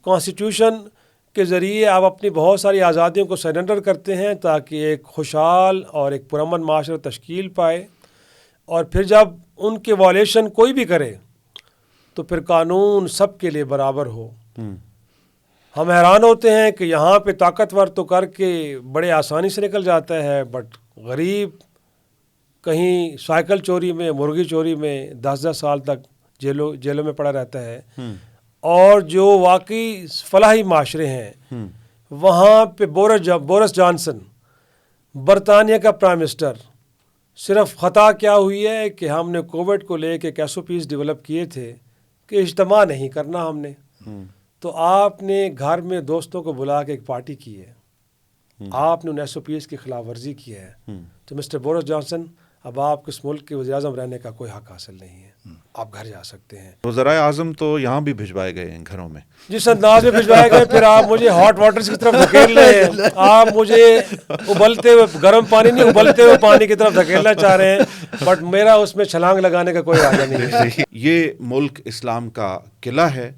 Constitution کے ذریعے آپ اپنی بہت ساری آزادیوں کو سرنڈر کرتے ہیں تاکہ ایک خوشحال اور ایک پرامن معاشرہ تشکیل پائے، اور پھر جب ان کے وائلیشن کوئی بھی کرے تو پھر قانون سب کے لیے برابر ہو۔ ہم حیران ہوتے ہیں کہ یہاں پہ طاقتور تو کر کے بڑے آسانی سے نکل جاتا ہے، بٹ غریب کہیں سائیکل چوری میں، مرغی چوری میں 10 سال تک جیلوں میں پڑا رہتا ہے۔ اور جو واقعی فلاحی معاشرے ہیں وہاں پہ بورس جانسن برطانیہ کا پرائم منسٹر، صرف خطا کیا ہوئی ہے کہ ہم نے کووڈ کو لے کے ایک SOPs ڈیولپ کیے تھے کہ اجتماع نہیں کرنا ہم نے، تو آپ نے گھر میں دوستوں کو بلا کے ایک پارٹی کی ہے، آپ نے ان SOPs کی خلاف ورزی کی ہے، تو مسٹر بورس جانسن اب آپ کو اس ملک کے وزیر اعظم رہنے کا کوئی حق حاصل نہیں ہے، آپ گھر جا سکتے ہیں۔ وزرائے اعظم تو یہاں بھی بھجوائے گئے ہیں گھروں میں، جس انداز میں بھجوائے گئے، پھر آپ مجھے ہاٹ واٹر کی طرف دھکیل رہے ہیں، آپ مجھے ابلتے ہوئے گرم پانی نہیں، ابلتے ہوئے پانی کی طرف دھکیلنا چاہ رہے ہیں، بٹ میرا اس میں چھلانگ لگانے کا کوئی ارادہ نہیں ہے۔ یہ ملک اسلام کا قلعہ ہے،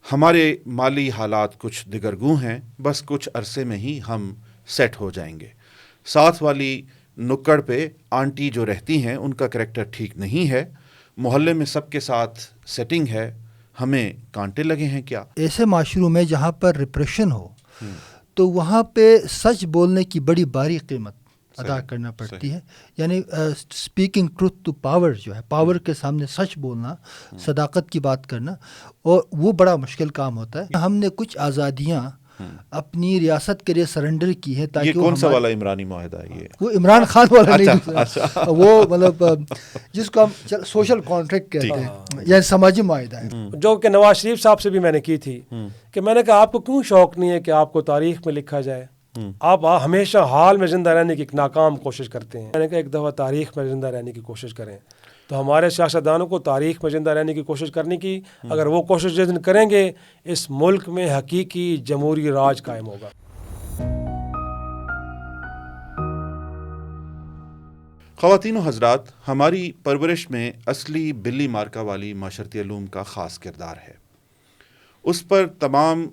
ہمارے مالی حالات کچھ دگرگوں ہیں، بس کچھ عرصے میں ہی ہم سیٹ ہو جائیں گے۔ ساتھ والی نکڑ پہ آنٹی جو رہتی ہیں ان کا کریکٹر ٹھیک نہیں ہے، محلے میں سب کے ساتھ سیٹنگ ہے، ہمیں کانٹے لگے ہیں کیا؟ ایسے معاشروں میں جہاں پر ریپریشن ہو تو وہاں پہ سچ بولنے کی بڑی باری قیمت ادا کرنا پڑتی ہے، یعنی اسپیکنگ ٹروتھ ٹو پاور جو ہے، پاور کے سامنے سچ بولنا، صداقت کی بات کرنا، اور وہ بڑا مشکل کام ہوتا ہے۔ ہم نے کچھ آزادیاں اپنی ریاست کے لیے سرنڈر کی ہے تاکہ یہ کون سا والا عمرانی معاہدہ ہے؟ یہ وہ عمران خان والا نہیں، وہ مطلب جس کو ہم سوشل کانٹریکٹ کہتے ہیں، یعنی سماجی معاہدہ ہے، جو کہ نواز شریف صاحب سے بھی میں نے کی تھی، کہ میں نے کہا آپ کو کیوں شوق نہیں ہے کہ آپ کو تاریخ میں لکھا جائے؟ آپ ہمیشہ حال میں زندہ رہنے کی ایک ناکام کوشش کرتے ہیں۔ میں نے کہا ایک دفعہ تاریخ میں زندہ رہنے کی کوشش کریں، تو ہمارے سیاستدانوں کو تاریخ میں زندہ رہنے کی کوشش کرنے کی، اگر وہ کوشش جس دن کریں گے اس ملک میں حقیقی جمہوری راج قائم ہوگا۔ خواتین و حضرات، ہماری پرورش میں اصلی بلی مارکا والی معاشرتی علوم کا خاص کردار ہے، اس پر تمام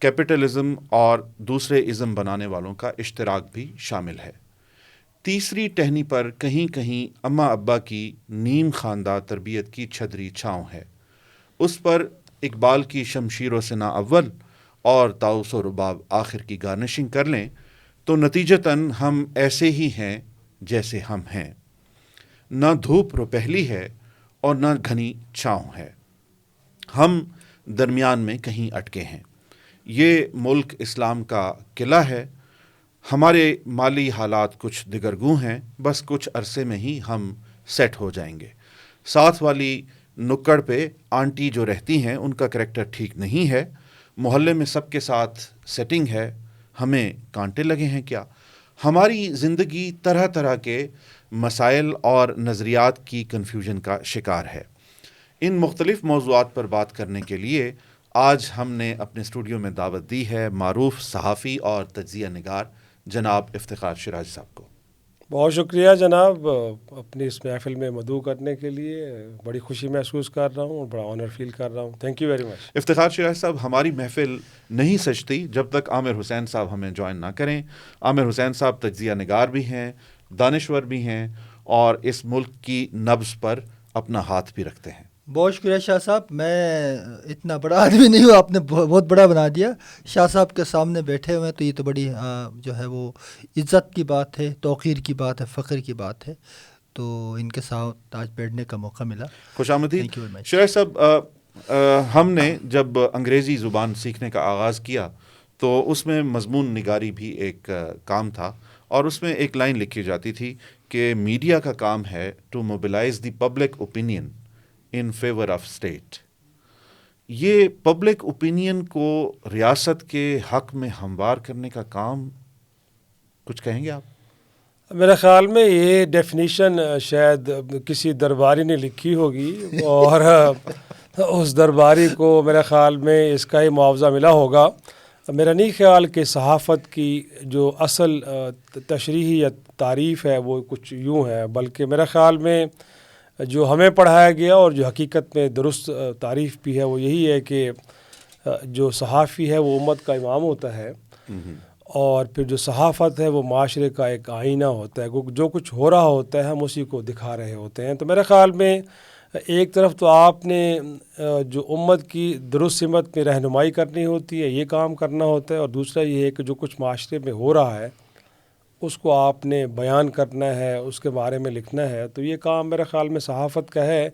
کیپٹلزم اور دوسرے ازم بنانے والوں کا اشتراک بھی شامل ہے۔ تیسری ٹہنی پر کہیں کہیں اماں ابا کی نیم خواندہ تربیت کی چھدری چھاؤں ہے، اس پر اقبال کی شمشیر و سنا اول اور طاؤس و رباب آخر کی گارنشنگ کر لیں تو نتیجتاً ہم ایسے ہی ہیں جیسے ہم ہیں، نہ دھوپ روپہلی ہے اور نہ گھنی چھاؤں ہے، ہم درمیان میں کہیں اٹکے ہیں۔ یہ ملک اسلام کا قلعہ ہے، ہمارے مالی حالات کچھ دگرگوں ہیں، بس کچھ عرصے میں ہی ہم سیٹ ہو جائیں گے۔ ساتھ والی نکڑ پہ آنٹی جو رہتی ہیں ان کا کریکٹر ٹھیک نہیں ہے، محلے میں سب کے ساتھ سیٹنگ ہے، ہمیں کانٹے لگے ہیں کیا؟ ہماری زندگی طرح طرح کے مسائل اور نظریات کی کنفیوژن کا شکار ہے۔ ان مختلف موضوعات پر بات کرنے کے لیے آج ہم نے اپنے اسٹوڈیو میں دعوت دی ہے معروف صحافی اور تجزیہ نگار جناب افتخار شیرازی صاحب کو۔ بہت شکریہ جناب، اپنی اس محفل میں مدعو کرنے کے لیے بڑی خوشی محسوس کر رہا ہوں اور بڑا آنر فیل کر رہا ہوں، thank you very much. Iftikhar Shirazi صاحب، ہماری محفل نہیں سجتی جب تک عامر حسین صاحب ہمیں جوائن نہ کریں۔ عامر حسین صاحب تجزیہ نگار بھی ہیں، دانشور بھی ہیں، اور اس ملک کی نبض پر اپنا ہاتھ بھی رکھتے ہیں۔ بہت شکریہ شاہ صاحب، میں اتنا بڑا آدمی نہیں ہوں، آپ نے بہت بڑا بنا دیا۔ شاہ صاحب کے سامنے بیٹھے ہوئے ہیں تو یہ تو بڑی جو ہے وہ عزت کی بات ہے، توقیر کی بات ہے، فخر کی بات ہے، تو ان کے ساتھ آج بیٹھنے کا موقع ملا۔ خوش آمدید شریف صاحب۔ ہم نے جب انگریزی زبان سیکھنے کا آغاز کیا تو اس میں مضمون نگاری بھی ایک کام تھا، اور اس میں ایک لائن لکھی جاتی تھی کہ میڈیا کا کام ہے to mobilize the public opinion in favour of state. یہ پبلک اوپینین کو ریاست کے حق میں ہموار کرنے کا کام، کچھ کہیں گے آپ؟ میرے خیال میں یہ ڈیفینیشن شاید کسی درباری نے لکھی ہوگی، اور اس درباری کو میرے خیال میں اس کا ہی معاوضہ ملا ہوگا۔ میرا نہیں خیال کہ صحافت کی جو اصل تشریحی یا تعریف ہے وہ کچھ یوں ہے، بلکہ میرے خیال میں جو ہمیں پڑھایا گیا اور جو حقیقت میں درست تعریف بھی ہے وہ یہی ہے کہ جو صحافی ہے وہ امت کا امام ہوتا ہے، اور پھر جو صحافت ہے وہ معاشرے کا ایک آئینہ ہوتا ہے. جو کچھ ہو رہا ہوتا ہے ہم اسی کو دکھا رہے ہوتے ہیں. تو میرے خیال میں ایک طرف تو آپ نے جو امت کی درست سمت میں رہنمائی کرنی ہوتی ہے، یہ کام کرنا ہوتا ہے، اور دوسرا یہ ہے کہ جو کچھ معاشرے میں ہو رہا ہے اس کو آپ نے بیان کرنا ہے، اس کے بارے میں لکھنا ہے. تو یہ کام میرے خیال میں صحافت کا ہے،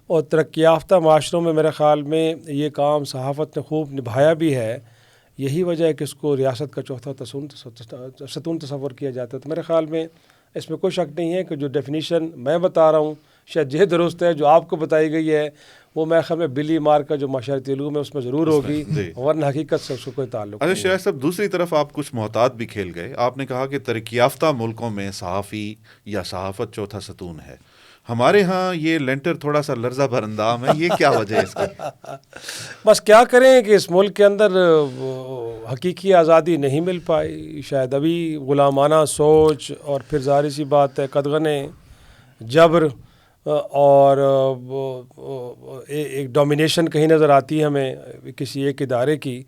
اور ترقی یافتہ معاشروں میں میرے خیال میں یہ کام صحافت نے خوب نبھایا بھی ہے. یہی وجہ ہے کہ اس کو ریاست کا چوتھا ستون تصور کیا جاتا ہے. تو میرے خیال میں اس میں کوئی شک نہیں ہے کہ جو ڈیفینیشن میں بتا رہا ہوں شاید یہ درست ہے، جو آپ کو بتائی گئی ہے وہ میرے خیال میں بلی مار کا جو معاشرتی علوم ہے اس میں ضرور ہوگی، ورنہ حقیقت سے اس کو کوئی تعلق نہیں. اچھا شاہ صاحب، دوسری طرف آپ کچھ محتاط بھی کھیل گئے. آپ نے کہا کہ ترقی یافتہ ملکوں میں صحافی یا صحافت چوتھا ستون ہے. ہمارے ہاں یہ لینٹر تھوڑا سا لرزہ بھر اندام ہے، یہ کیا وجہ ہے اس کی؟ بس کیا کریں کہ اس ملک کے اندر حقیقی آزادی نہیں مل پائی. شاید ابھی غلامانہ سوچ، اور پھر ظاہر سی بات ہے قدغنِ جبر اور ایک ڈومینیشن کہیں نظر آتی ہے ہمیں کسی ایک ادارے کی.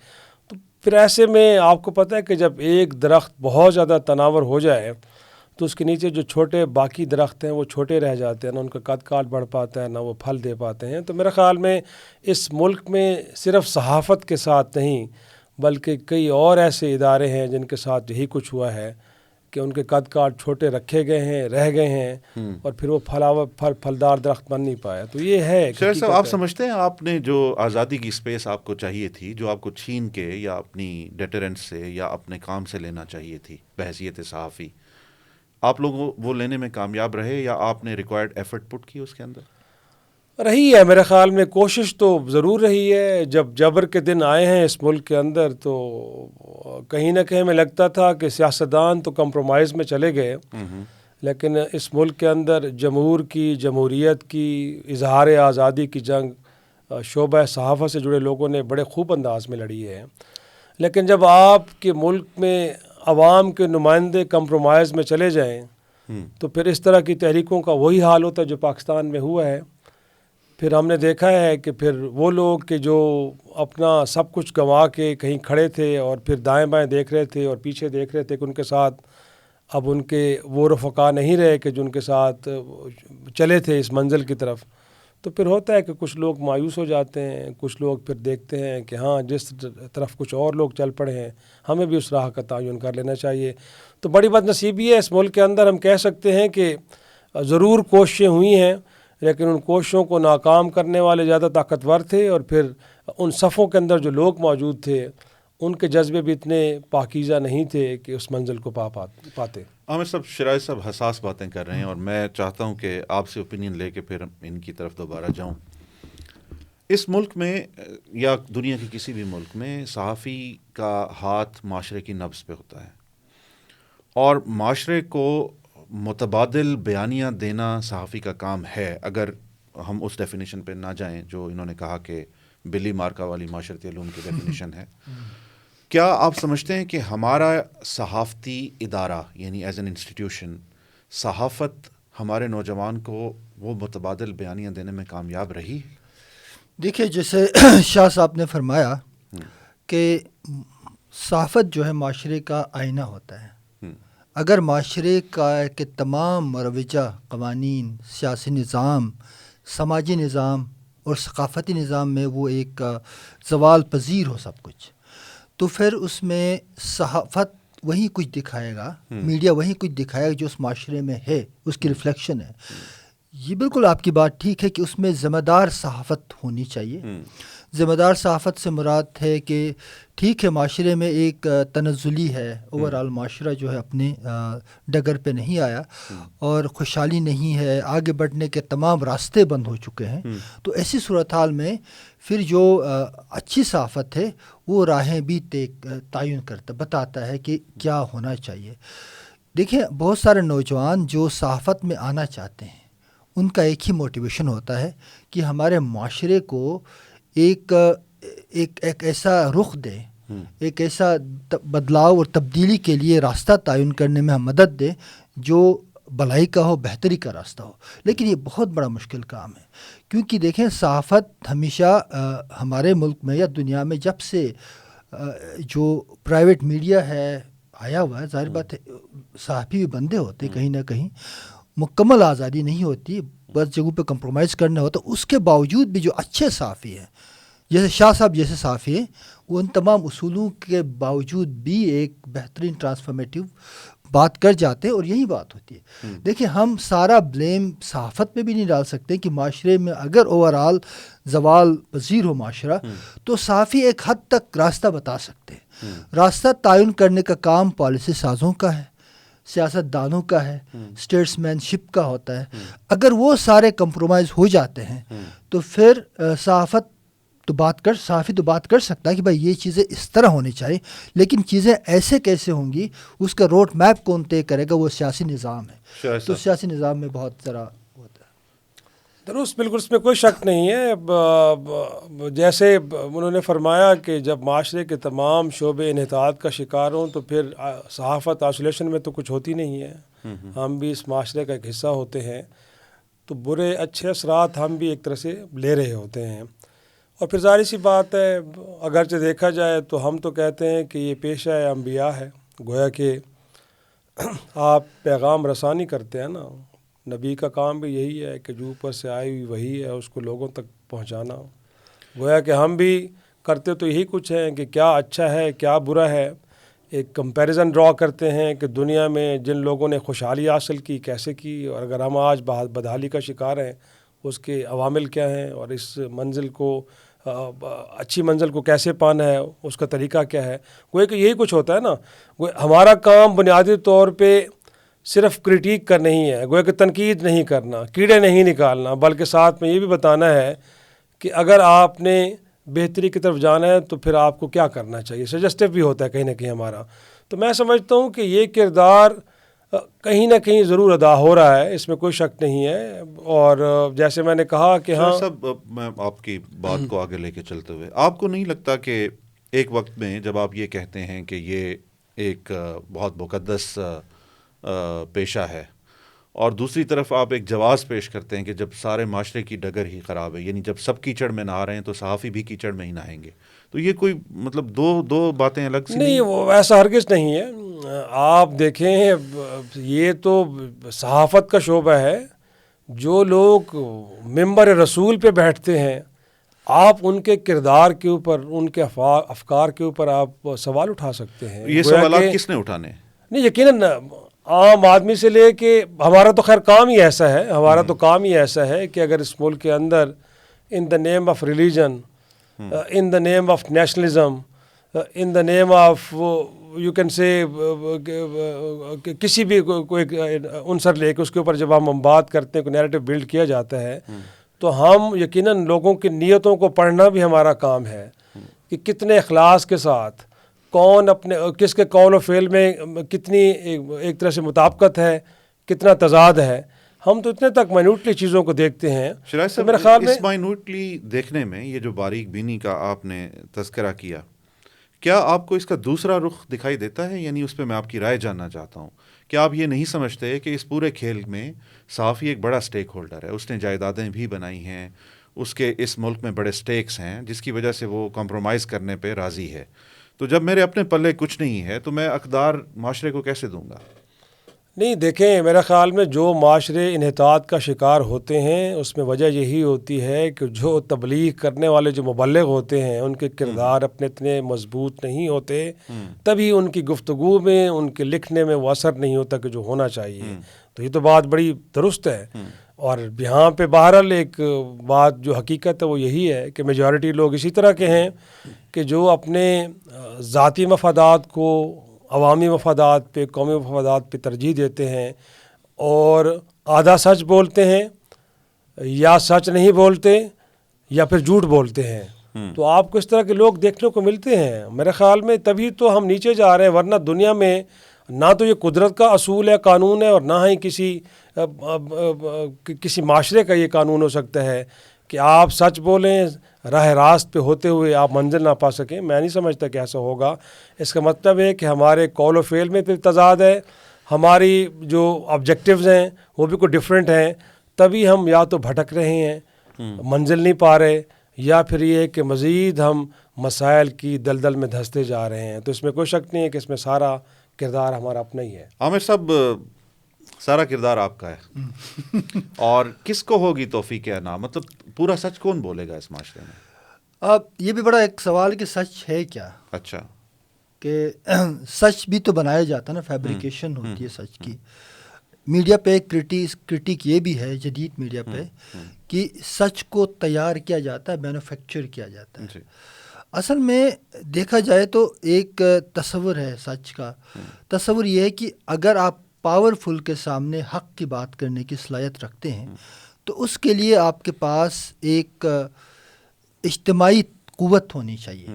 تو پھر ایسے میں آپ کو پتہ ہے کہ جب ایک درخت بہت زیادہ تناور ہو جائے تو اس کے نیچے جو چھوٹے باقی درخت ہیں وہ چھوٹے رہ جاتے ہیں، نہ ان کا قد کاٹ بڑھ پاتا ہے، نہ وہ پھل دے پاتے ہیں. تو میرے خیال میں اس ملک میں صرف صحافت کے ساتھ نہیں بلکہ کئی اور ایسے ادارے ہیں جن کے ساتھ یہی کچھ ہوا ہے کہ ان کے قد کاٹ چھوٹے رکھے گئے ہیں، رہ گئے ہیں، اور پھر وہ پھلدار درخت بن نہیں پایا. تو یہ ہے. شہر صاحب، آپ سمجھتے ہیں آپ نے جو آزادی کی اسپیس آپ کو چاہیے تھی، جو آپ کو چھین کے یا اپنی ڈیٹرنٹ سے یا اپنے کام سے لینا چاہیے تھی بحیثیت صحافی، آپ لوگ وہ لینے میں کامیاب رہے، یا آپ نے ریکوائرڈ ایفرٹ پٹ کی اس کے اندر؟ رہی ہے میرے خیال میں، کوشش تو ضرور رہی ہے. جب جبر کے دن آئے ہیں اس ملک کے اندر تو کہیں نہ کہیں ہمیں لگتا تھا کہ سیاستدان تو کمپرومائز میں چلے گئے، لیکن اس ملک کے اندر جمہوریت کی اظہار آزادی کی جنگ شعبہ صحافت سے جڑے لوگوں نے بڑے خوب انداز میں لڑی ہے. لیکن جب آپ کے ملک میں عوام کے نمائندے کمپرومائز میں چلے جائیں تو پھر اس طرح کی تحریکوں کا وہی حال ہوتا ہے جو پاکستان میں ہوا ہے. پھر ہم نے دیکھا ہے کہ پھر وہ لوگ کہ جو اپنا سب کچھ گنوا کے کہیں کھڑے تھے اور پھر دائیں بائیں دیکھ رہے تھے اور پیچھے دیکھ رہے تھے کہ ان کے ساتھ اب ان کے وہ رفقا نہیں رہے کہ جو ان کے ساتھ چلے تھے اس منزل کی طرف. تو پھر ہوتا ہے کہ کچھ لوگ مایوس ہو جاتے ہیں، کچھ لوگ پھر دیکھتے ہیں کہ ہاں جس طرف کچھ اور لوگ چل پڑے ہیں ہمیں بھی اس راہ کا تعین کر لینا چاہیے. تو بڑی بد نصیبی ہے اس ملک کے اندر. ہم کہہ سکتے ہیں کہ ضرور کوششیں ہوئی ہیں، لیکن ان کوششوں کو ناکام کرنے والے زیادہ طاقتور تھے، اور پھر ان صفوں کے اندر جو لوگ موجود تھے ان کے جذبے بھی اتنے پاکیزہ نہیں تھے کہ اس منزل کو پاتے. عامر صاحب، شرائط صاحب حساس باتیں کر رہے ہیں، اور میں چاہتا ہوں کہ آپ سے اوپینین لے کے پھر ان کی طرف دوبارہ جاؤں. اس ملک میں یا دنیا کے کسی بھی ملک میں صحافی کا ہاتھ معاشرے کی نبض پہ ہوتا ہے، اور معاشرے کو متبادل بیانیہ دینا صحافی کا کام ہے، اگر ہم اس ڈیفینیشن پہ نہ جائیں جو انہوں نے کہا کہ بلی مارکا والی معاشرتی علوم کی ڈیفینیشن ہے. کیا آپ سمجھتے ہیں کہ ہمارا صحافتی ادارہ یعنی ایز این انسٹیٹیوشن صحافت ہمارے نوجوان کو وہ متبادل بیانیہ دینے میں کامیاب رہی؟ دیکھیے، جیسے شاہ صاحب نے فرمایا کہ صحافت جو ہے معاشرے کا آئینہ ہوتا ہے. اگر معاشرے کے تمام مروجہ قوانین، سیاسی نظام، سماجی نظام اور ثقافتی نظام میں وہ ایک زوال پذیر ہو سب کچھ، تو پھر اس میں صحافت وہی کچھ دکھائے گا، میڈیا وہی کچھ دکھائے گا جو اس معاشرے میں ہے، اس کی ریفلیکشن ہے. یہ بالکل آپ کی بات ٹھیک ہے کہ اس میں ذمہ دار صحافت ہونی چاہیے. ذمہ دار صحافت سے مراد ہے کہ ٹھیک ہے معاشرے میں ایک تنزلی ہے، اوورآل معاشرہ جو ہے اپنے ڈگر پہ نہیں آیا اور خوشحالی نہیں ہے، آگے بڑھنے کے تمام راستے بند ہو چکے ہیں. تو ایسی صورتحال میں پھر جو اچھی صحافت ہے وہ راہیں بھی تعین بتاتا ہے کہ کیا ہونا چاہیے. دیکھیں، بہت سارے نوجوان جو صحافت میں آنا چاہتے ہیں ان کا ایک ہی موٹیویشن ہوتا ہے کہ ہمارے معاشرے کو ایک ایسا رخ دے، ایک ایسا بدلاؤ اور تبدیلی کے لیے راستہ تعین کرنے میں ہم مدد دیں جو بھلائی کا ہو، بہتری کا راستہ ہو. لیکن یہ بہت بڑا مشکل کام ہے، کیونکہ دیکھیں صحافت ہمیشہ ہمارے ملک میں یا دنیا میں جب سے جو پرائیویٹ میڈیا ہے آیا ہوا ہے، ظاہر بات ہے صحافی بھی بندے ہوتے کہیں نہ کہیں، مکمل آزادی نہیں ہوتی، بس جگہوں پہ کمپرومائز کرنا ہوتا. اس کے باوجود بھی جو اچھے صحافی ہیں، جیسے شاہ صاحب جیسے صحافی ہیں، وہ ان تمام اصولوں کے باوجود بھی ایک بہترین ٹرانسفارمیٹیو بات کر جاتے ہیں، اور یہی بات ہوتی ہے. دیکھیں ہم سارا بلیم صحافت پہ بھی نہیں ڈال سکتے کہ معاشرے میں اگر اوورآل زوال پذیر ہو معاشرہ، تو صحافی ایک حد تک راستہ بتا سکتے ہیں. راستہ تعین کرنے کا کام پالیسی سازوں کا ہے، سیاست دانوں کا ہے، اسٹیٹس مین شپ کا ہوتا ہے. اگر وہ سارے کمپرومائز ہو جاتے ہیں تو پھر صحافی تو بات کر سکتا ہے کہ بھائی یہ چیزیں اس طرح ہونی چاہیے، لیکن چیزیں ایسے کیسے ہوں گی، اس کا روڈ میپ کون طے کرے گا؟ وہ سیاسی نظام ہے. تو سیاسی نظام میں بہت ذرا ہوتا ہے. درست، بالکل، اس میں کوئی شک نہیں ہے. جیسے انہوں نے فرمایا کہ جب معاشرے کے تمام شعبے انحطاط کا شکار ہوں تو پھر صحافت آئسولیشن میں تو کچھ ہوتی نہیں ہے. ہم بھی اس معاشرے کا ایک حصہ ہوتے ہیں، تو برے اچھے اثرات ہم بھی ایک طرح سے لے رہے ہوتے ہیں. اور پھر ظاہر سی بات ہے، اگرچہ دیکھا جائے تو ہم تو کہتے ہیں کہ یہ پیشہ انبیاء ہے، گویا کہ آپ پیغام رسانی کرتے ہیں نا. نبی کا کام بھی یہی ہے کہ جو اوپر سے آئی ہوئی وہی ہے اس کو لوگوں تک پہنچانا. گویا کہ ہم بھی کرتے تو یہی کچھ ہیں کہ کیا اچھا ہے کیا برا ہے، ایک کمپیریزن ڈرا کرتے ہیں کہ دنیا میں جن لوگوں نے خوشحالی حاصل کی کیسے کی، اور اگر ہم آج بدحالی کا شکار ہیں اس کے عوامل کیا ہیں، اور اس منزل کو اچھی منزل کو کیسے پانا ہے، اس کا طریقہ کیا ہے. گویا کہ یہی کچھ ہوتا ہے نا. ہمارا کام بنیادی طور پہ صرف کرٹیک کا نہیں ہے، گویا کہ تنقید نہیں کرنا، کیڑے نہیں نکالنا، بلکہ ساتھ میں یہ بھی بتانا ہے کہ اگر آپ نے بہتری کی طرف جانا ہے تو پھر آپ کو کیا کرنا چاہیے. سجسٹیو بھی ہوتا ہے کہیں نہ کہیں ہمارا. تو میں سمجھتا ہوں کہ یہ کردار کہیں نہ کہیں ضرور ادا ہو رہا ہے، اس میں کوئی شک نہیں ہے. اور جیسے میں نے کہا کہ ہاں صاحب، میں آپ کی بات کو آگے لے کے چلتے ہوئے، آپ کو نہیں لگتا کہ ایک وقت میں جب آپ یہ کہتے ہیں کہ یہ ایک بہت مقدس پیشہ ہے، اور دوسری طرف آپ ایک جواز پیش کرتے ہیں کہ جب سارے معاشرے کی ڈگر ہی خراب ہے، یعنی جب سب کیچڑ میں نہا رہے ہیں تو صحافی بھی کیچڑ میں ہی نہائیں گے، تو یہ کوئی مطلب دو باتیں الگ سی نہیں، وہ ایسا ہرگز نہیں ہے. آپ دیکھیں یہ تو صحافت کا شعبہ ہے. جو لوگ ممبر رسول پہ بیٹھتے ہیں، آپ ان کے کردار کے اوپر، ان کے افکار کے اوپر آپ سوال اٹھا سکتے ہیں. یہ سوالات کس نے اٹھانے؟ نہیں، یقیناً عام آدمی سے لے کے ہمارا تو خیر کام ہی ایسا ہے، ہمارا تو کام ہی ایسا ہے کہ اگر اس ملک کے اندر in the name of religion, in the name of nationalism, in the name of you can say کسی بھی کوئی عنصر لے کے اس کے اوپر جب ہم بات کرتے ہیں، کوئی نیریٹو بلڈ کیا جاتا ہے، تو ہم یقیناً لوگوں کی نیتوں کو پڑھنا بھی ہمارا کام ہے کہ کتنے اخلاص کے ساتھ کون اپنے کس کے قول و فعل میں کتنی ایک طرح سے مطابقت ہے، کتنا تضاد ہے. ہم تو اتنے تک مائنوٹلی چیزوں کو دیکھتے ہیں. میرے خیال میں اس مائنوٹلی دیکھنے میں یہ جو باریک بینی کا آپ نے تذکرہ کیا، کیا آپ کو اس کا دوسرا رخ دکھائی دیتا ہے؟ یعنی اس پہ میں آپ کی رائے جاننا چاہتا ہوں. کیا آپ یہ نہیں سمجھتے کہ اس پورے کھیل میں صحافی ایک بڑا سٹیک ہولڈر ہے؟ اس نے جائیدادیں بھی بنائی ہیں، اس کے اس ملک میں بڑے سٹیکس ہیں جس کی وجہ سے وہ کمپرومائز کرنے پہ راضی ہے. تو جب میرے اپنے پلے کچھ نہیں ہے تو میں اقدار معاشرے کو کیسے دوں گا؟ نہیں، دیکھیں میرے خیال میں جو معاشرے انحطاط کا شکار ہوتے ہیں اس میں وجہ یہی ہوتی ہے کہ جو تبلیغ کرنے والے جو مبلغ ہوتے ہیں ان کے کردار اپنے اتنے مضبوط نہیں ہوتے، تبھی ان کی گفتگو میں، ان کے لکھنے میں وہ اثر نہیں ہوتا کہ جو ہونا چاہیے. تو یہ تو بات بڑی درست ہے. اور یہاں پہ بہرحال ایک بات جو حقیقت ہے وہ یہی ہے کہ میجورٹی لوگ اسی طرح کے ہیں کہ جو اپنے ذاتی مفادات کو عوامی مفادات پہ، قومی مفادات پہ ترجیح دیتے ہیں، اور آدھا سچ بولتے ہیں یا سچ نہیں بولتے یا پھر جھوٹ بولتے ہیں. تو آپ کو اس طرح کے لوگ دیکھنے کو ملتے ہیں. میرے خیال میں تبھی تو ہم نیچے جا رہے ہیں، ورنہ دنیا میں نہ تو یہ قدرت کا اصول ہے، قانون ہے، اور نہ ہی کسی معاشرے کا یہ قانون ہو سکتا ہے کہ آپ سچ بولیں راہ راست پہ ہوتے ہوئے آپ منزل نہ پا سکیں. میں نہیں سمجھتا کہ ایسا ہوگا. اس کا مطلب ہے کہ ہمارے قول و فعل میں پھر تضاد ہے، ہماری جو آبجیکٹیوز ہیں وہ بھی کوئی ڈفرینٹ ہیں، تبھی ہم یا تو بھٹک رہے ہیں، منزل نہیں پا رہے، یا پھر یہ کہ مزید ہم مسائل کی دلدل میں دھنستے جا رہے ہیں. تو اس میں کوئی شک نہیں ہے کہ اس میں سارا کردار ہمارا اپنا ہی ہے. عامر صاحب، سارا کردار آپ کا ہے اور کس کو ہوگی توفیق عنایت؟ مطلب پورا سچ کون بولے گا اس معاشرے میں؟ اب یہ بھی بڑا ایک سوال کہ سچ ہے کیا. اچھا، کہ سچ بھی تو بنایا جاتا ہے نا، فیبریکیشن ہوتی ہے سچ کی. میڈیا پہ ایک کرٹیک یہ بھی ہے جدید میڈیا پہ کہ سچ کو تیار کیا جاتا ہے، مینوفیکچر کیا جاتا ہے. اصل میں دیکھا جائے تو ایک تصور ہے سچ کا. تصور یہ ہے کہ اگر آپ پاورفل کے سامنے حق کی بات کرنے کی صلاحیت رکھتے ہیں تو اس کے لیے آپ کے پاس ایک اجتماعی قوت ہونی چاہیے.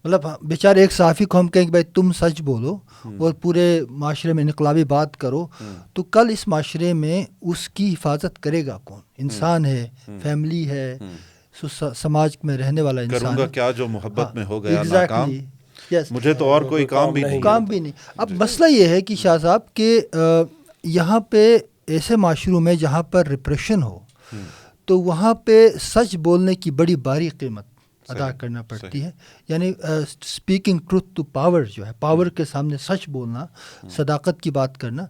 مطلب بیچارے ایک صحافی کو ہم کہیں کہ بھائی تم سچ بولو اور پورے معاشرے میں انقلابی بات کرو، تو کل اس معاشرے میں اس کی حفاظت کرے گا کون؟ انسان ہے، فیملی ہے، سماج میں رہنے والا انسان. کروں گا کیا جو محبت میں ہو گیا ناکام، مجھے تو اور کوئی کام بھی نہیں. اب مسئلہ یہ ہے کہ شاہ صاحب کہ یہاں پہ ایسے معاشروں میں جہاں پر ریپریشن ہو تو وہاں پہ سچ بولنے کی بڑی باری قیمت ادا کرنا پڑتی ہے. یعنی اسپیکنگ ٹروتھ ٹو پاور جو ہے، پاور کے سامنے سچ بولنا، صداقت کی بات کرنا،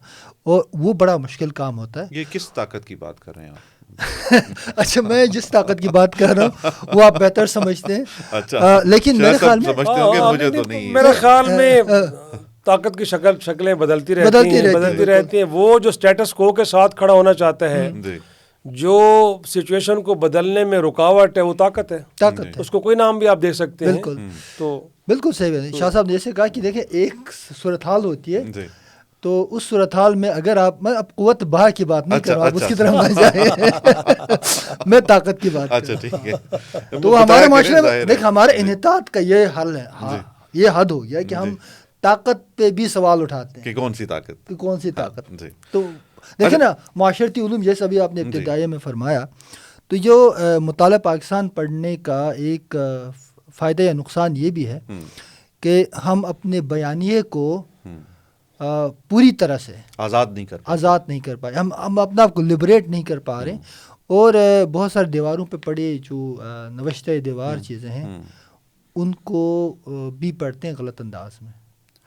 اور وہ بڑا مشکل کام ہوتا ہے. یہ کس طاقت کی بات کر رہے ہیں آپ؟ اچھا، میں جس طاقت کی بات کر رہا ہوں وہ آپ بہتر سمجھتے ہیں. اچھا، لیکن میرے خیال میں مجھے تو نہیں، میرے خیال میں طاقت کی شکلیں بدلتی رہتی ہیں. وہ جو اسٹیٹس کو کے ساتھ کھڑا ہونا چاہتا ہے، جو سچویشن کو بدلنے میں رکاوٹ ہے، وہ طاقت ہے. اس کو کوئی نام بھی آپ دے سکتے ہیں. تو بالکل صحیح ہے. شاہ صاحب نے جیسے کہا کہ دیکھیں ایک صورتحال ہوتی ہے، تو اس صورتحال میں اگر آپ، میں اب قوت بہا کی بات نہیں کر رہا ہوں، اس کی طرف نہ جائیں، میں طاقت کی بات کر رہا ہوں. تو ہمارے معاشرے میں دیکھ ہمارے انحطاط کا یہ حل ہے، یہ حد ہو گیا کہ ہم طاقت پہ بھی سوال اٹھاتے ہیں کہ کون سی طاقت. تو دیکھیں نا، معاشرتی علوم جیسا بھی آپ نے ابتدائیہ میں فرمایا، تو جو مطالعہ پاکستان پڑھنے کا ایک فائدہ یا نقصان یہ بھی ہے کہ ہم اپنے بیانیے کو پوری طرح سے آزاد نہیں کر پائے. ہم اپنا آپ کو لبریٹ نہیں کر پا رہے، اور بہت سارے دیواروں پہ پڑے جو نوشتہ دیوار چیزیں ہیں ان کو بھی پڑھتے ہیں غلط انداز میں.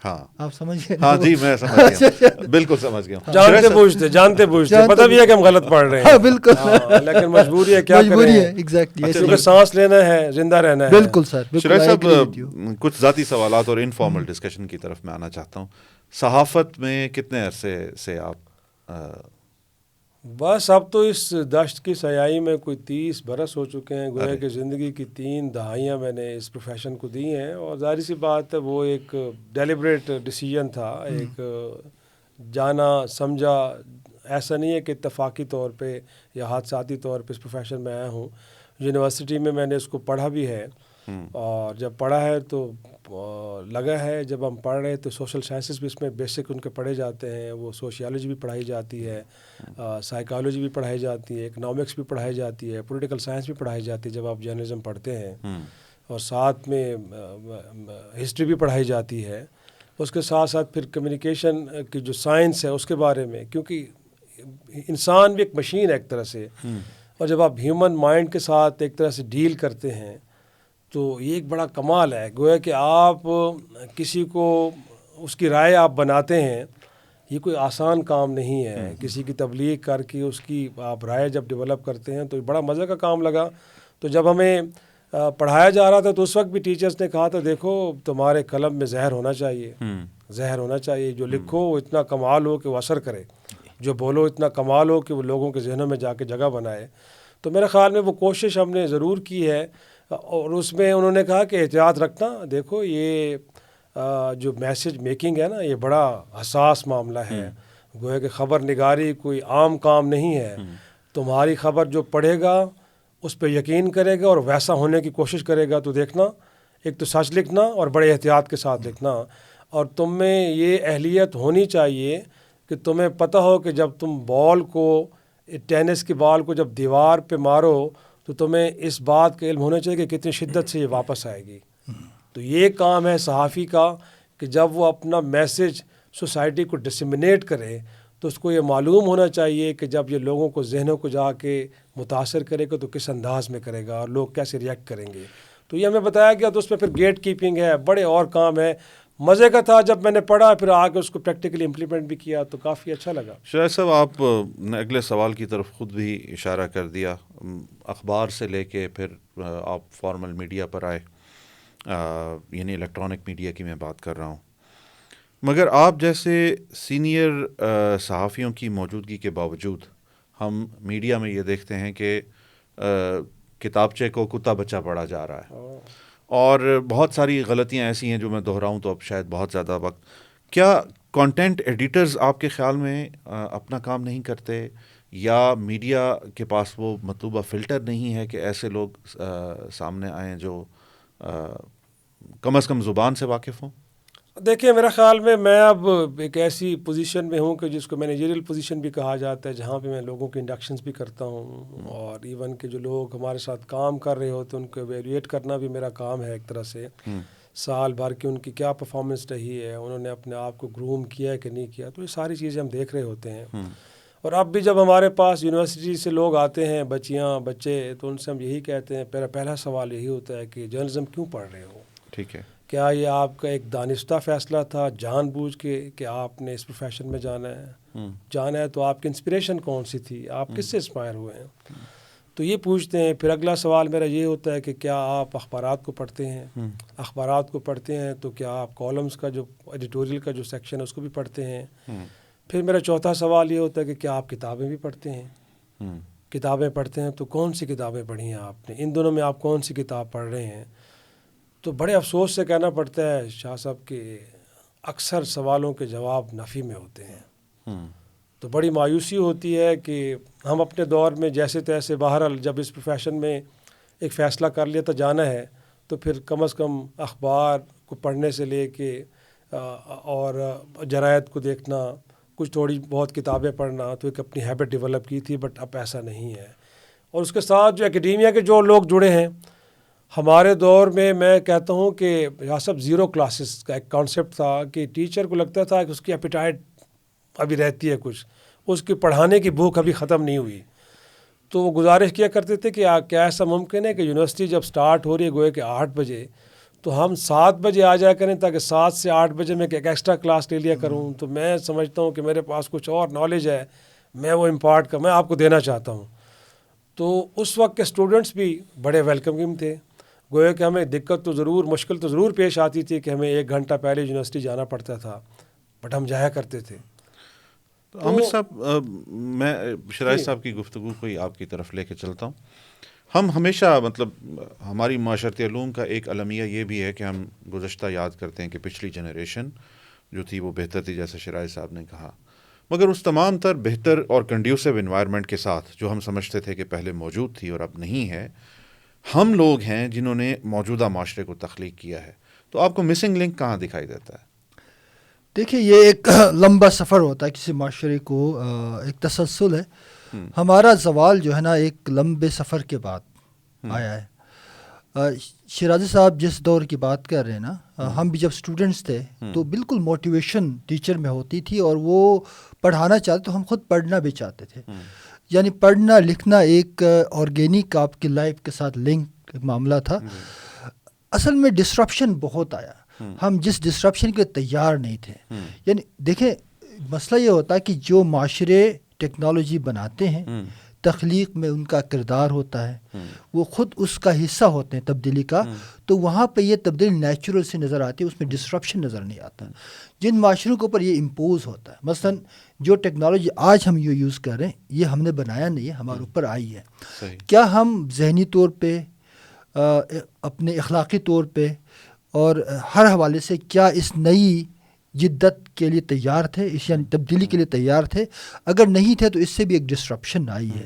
ہاں، آپ سمجھ گئے؟ ہاں جی، میں سمجھ گیا، بالکل سمجھ گیا. جانتے بوجھتے پتہ بھی ہے کہ ہم غلط پڑھ رہے ہیں. بالکل، لیکن مجبوری ہے، کیا کریں، ایگزیکٹلی، کیونکہ سانس لینا ہے، زندہ رہنا ہے. بالکل سر. شریف صاحب، کچھ ذاتی سوالات اور انفارمل ڈسکشن کی طرف میں آنا چاہتا ہوں. صحافت میں کتنے عرصے سے آپ؟ بس اب تو اس دشت کی سیائی میں کوئی 30 برس ہو چکے ہیں. گویا کہ زندگی کی 3 دہائیاں میں نے اس پروفیشن کو دی ہیں، اور ظاہر سی بات ہے وہ ایک ڈیلیبریٹ ڈیسیجن تھا، ایک جانا سمجھا. ایسا نہیں ہے کہ اتفاقی طور پہ یا حادثاتی طور پہ اس پروفیشن میں آیا ہوں. یونیورسٹی میں نے اس کو پڑھا بھی ہے، اور جب پڑھا ہے تو لگا ہے، جب ہم پڑھ رہے تو سوشل سائنسز بھی اس میں بیسک ان کے پڑھے جاتے ہیں. وہ سوشیالوجی بھی پڑھائی جاتی ہے، سائیکالوجی بھی پڑھائی جاتی ہے، اکنامکس بھی پڑھائی جاتی ہے، پولیٹیکل سائنس بھی پڑھائی جاتی ہے جب آپ جرنلزم پڑھتے ہیں، اور ساتھ میں ہسٹری بھی پڑھائی جاتی ہے. اس کے ساتھ ساتھ پھر کمیونیکیشن کی جو سائنس ہے اس کے بارے میں، کیونکہ انسان بھی ایک مشین ہے ایک طرح سے، اور جب آپ ہیومن مائنڈ کے ساتھ ایک طرح سے ڈیل کرتے ہیں تو یہ ایک بڑا کمال ہے. گویا کہ آپ کسی کو اس کی رائے آپ بناتے ہیں، یہ کوئی آسان کام نہیں ہے. کسی کی تبلیغ کر کے اس کی آپ رائے جب ڈیولپ کرتے ہیں تو یہ بڑا مزے کا کام لگا. تو جب ہمیں پڑھایا جا رہا تھا تو اس وقت بھی ٹیچرز نے کہا تھا دیکھو تمہارے قلم میں زہر ہونا چاہیے، زہر ہونا چاہیے، جو لکھو وہ اتنا کمال ہو کہ وہ اثر کرے، جو بولو اتنا کمال ہو کہ وہ لوگوں کے ذہنوں میں جا کے جگہ بنائے. تو میرے خیال میں وہ کوشش ہم نے ضرور کی ہے. اور اس میں انہوں نے کہا کہ احتیاط رکھنا، دیکھو یہ جو میسج میکنگ ہے نا، یہ بڑا حساس معاملہ ہے. گویا کہ خبر نگاری کوئی عام کام نہیں ہے. تمہاری خبر جو پڑھے گا اس پہ یقین کرے گا اور ویسا ہونے کی کوشش کرے گا، تو دیکھنا ایک تو سچ لکھنا اور بڑے احتیاط کے ساتھ لکھنا. اور تم میں یہ اہلیت ہونی چاہیے کہ تمہیں پتہ ہو کہ جب تم بال کو، ٹینس کی بال کو جب دیوار پہ مارو تو تمہیں اس بات کا علم ہونا چاہیے کہ کتنی شدت سے یہ واپس آئے گی. تو یہ کام ہے صحافی کا کہ جب وہ اپنا میسج سوسائٹی کو ڈسمنیٹ کرے تو اس کو یہ معلوم ہونا چاہیے کہ جب یہ لوگوں کو ذہنوں کو جا کے متاثر کرے گا تو کس انداز میں کرے گا اور لوگ کیسے ریئیکٹ کریں گے. تو یہ ہمیں بتایا گیا. تو اس میں پھر گیٹ کیپنگ ہے, بڑے اور کام ہے. مزے کا تھا جب میں نے پڑھا, پھر آ کے اس کو پریکٹیکلی امپلیمنٹ بھی کیا تو کافی اچھا لگا. شاہد صاحب, آپ نے اگلے سوال کی طرف خود بھی اشارہ کر دیا. اخبار سے لے کے پھر آپ فارمل میڈیا پر آئے, یعنی الیکٹرانک میڈیا کی میں بات کر رہا ہوں. مگر آپ جیسے سینئر صحافیوں کی موجودگی کے باوجود ہم میڈیا میں یہ دیکھتے ہیں کہ کتابچے کو کتا بچہ پڑھا جا رہا ہے, اور بہت ساری غلطیاں ایسی ہیں جو میں دہراؤں تو اب شاید بہت زیادہ وقت. کیا کانٹینٹ ایڈیٹرز آپ کے خیال میں اپنا کام نہیں کرتے, یا میڈیا کے پاس وہ مطلوبہ فلٹر نہیں ہے کہ ایسے لوگ سامنے آئیں جو کم از کم زبان سے واقف ہوں؟ دیکھیں, میرا خیال میں اب ایک ایسی پوزیشن میں ہوں کہ جس کو مینیجریل پوزیشن بھی کہا جاتا ہے, جہاں پہ میں لوگوں کے انڈکشنز بھی کرتا ہوں, اور ایون کہ جو لوگ ہمارے ساتھ کام کر رہے ہوتے ہیں ان کو ایویلویٹ کرنا بھی میرا کام ہے ایک طرح سے. سال بھر کی ان کی کیا پرفارمنس رہی ہے, انہوں نے اپنے آپ کو گروم کیا ہے کہ نہیں کیا, تو یہ ساری چیزیں ہم دیکھ رہے ہوتے ہیں. اور اب بھی جب ہمارے پاس یونیورسٹی سے لوگ آتے ہیں, بچیاں بچے, تو ان سے ہم یہی کہتے ہیں, پہلا سوال یہی ہوتا ہے کہ جرنلزم کیوں پڑھ رہے ہو؟ ٹھیک ہے, کیا یہ آپ کا ایک دانستہ فیصلہ تھا جان بوجھ کے کہ آپ نے اس پروفیشن میں جانا ہے تو آپ کی انسپریشن کون سی تھی, آپ کس سے انسپائر ہوئے ہیں؟ تو یہ پوچھتے ہیں. پھر اگلا سوال میرا یہ ہوتا ہے کہ کیا آپ اخبارات کو پڑھتے ہیں؟ اخبارات کو پڑھتے ہیں تو کیا آپ کالمز کا جو ایڈیٹوریل کا جو سیکشن ہے اس کو بھی پڑھتے ہیں؟ پھر میرا چوتھا سوال یہ ہوتا ہے کہ کیا آپ کتابیں بھی پڑھتے ہیں؟ کتابیں پڑھتے ہیں تو کون سی کتابیں پڑھی ہیں آپ نے, ان دونوں میں آپ کون سی کتاب پڑھ رہے ہیں؟ تو بڑے افسوس سے کہنا پڑتا ہے شاہ صاحب کہ اکثر سوالوں کے جواب نفی میں ہوتے ہیں. تو بڑی مایوسی ہوتی ہے کہ ہم اپنے دور میں جیسے تیسے بہرحال جب اس پروفیشن میں ایک فیصلہ کر لیا تو جانا ہے, تو پھر کم از کم اخبار کو پڑھنے سے لے کے اور جرائد کو دیکھنا, کچھ تھوڑی بہت کتابیں پڑھنا, تو ایک اپنی ہیبٹ ڈیولپ کی تھی. بٹ اب ایسا نہیں ہے. اور اس کے ساتھ جو اکیڈیمیا کے جو لوگ جڑے ہیں, ہمارے دور میں کہتا ہوں کہ یہاں سب زیرو کلاسز کا ایک کانسیپٹ تھا کہ ٹیچر کو لگتا تھا کہ اس کی ایپیٹائٹ ابھی رہتی ہے, کچھ اس کی پڑھانے کی بھوک ابھی ختم نہیں ہوئی. تو وہ گزارش کیا کرتے تھے کہ کیا ایسا ممکن ہے کہ یونیورسٹی جب سٹارٹ ہو رہی ہے گویا کہ 8 بجے, تو ہم 7 بجے آ جایا کریں تاکہ 7 سے 8 بجے میں ایک ایکسٹرا کلاس لے لیا کروں. تو میں سمجھتا ہوں کہ میرے پاس کچھ اور نالج ہے, میں وہ امپارٹ میں آپ کو دینا چاہتا ہوں. تو اس وقت کے اسٹوڈنٹس بھی بڑے ویلکمنگ تھے. گویا کہ ہمیں دقت تو ضرور, مشکل تو ضرور پیش آتی تھی کہ ہمیں 1 گھنٹہ پہلے یونیورسٹی جانا پڑتا تھا, بٹ ہم جایا کرتے تھے. عامر صاحب, میں شرائط صاحب کی گفتگو کو ہی آپ کی طرف لے کے چلتا ہوں. ہم ہمیشہ ہماری معاشرتی علوم کا ایک المیہ یہ بھی ہے کہ ہم گزشتہ یاد کرتے ہیں کہ پچھلی جنریشن جو تھی وہ بہتر تھی, جیسے شرائط صاحب نے کہا. مگر اس تمام تر بہتر اور کنڈیوسو انوائرمنٹ کے ساتھ جو ہم سمجھتے تھے کہ پہلے موجود تھی اور اب نہیں ہے, ہم لوگ ہیں جنہوں نے موجودہ معاشرے کو تخلیق کیا ہے. تو آپ کو مسنگ لنک کہاں دکھائی دیتا ہے؟ دیکھیے, یہ ایک لمبا سفر ہوتا ہے کسی معاشرے کو, ایک تسلسل ہے. ہمارا زوال جو ہے نا ایک لمبے سفر کے بعد آیا ہے. شیرازی صاحب جس دور کی بات کر رہے ہیں نا, ہم بھی جب اسٹوڈنٹس تھے تو بالکل موٹیویشن ٹیچر میں ہوتی تھی, اور وہ پڑھانا چاہتے تو ہم خود پڑھنا بھی چاہتے تھے. یعنی پڑھنا لکھنا ایک آرگینک آپ کی لائف کے ساتھ لنک معاملہ تھا. اصل میں ڈسرپشن بہت آیا, ہم جس ڈسرپشن کے تیار نہیں تھے. یعنی دیکھیں, مسئلہ یہ ہوتا ہے کہ جو معاشرے ٹیکنالوجی بناتے ہیں, تخلیق میں ان کا کردار ہوتا ہے, وہ خود اس کا حصہ ہوتے ہیں تبدیلی کا, تو وہاں پہ یہ تبدیلی نیچرل سے نظر آتی ہے, اس میں ڈسرپشن نظر نہیں آتا. جن معاشروں کے اوپر یہ امپوز ہوتا ہے, مثلا جو ٹیکنالوجی آج ہم یہ یوز کر رہے ہیں, یہ ہم نے بنایا نہیں ہے, ہمارے اوپر آئی ہے. کیا ہم ذہنی طور پہ, اپنے اخلاقی طور پہ اور ہر حوالے سے کیا اس نئی جدت کے لیے تیار تھے, اس یعنی تبدیلی کے لیے تیار تھے؟ اگر نہیں تھے تو اس سے بھی ایک ڈسرپشن آئی ہے.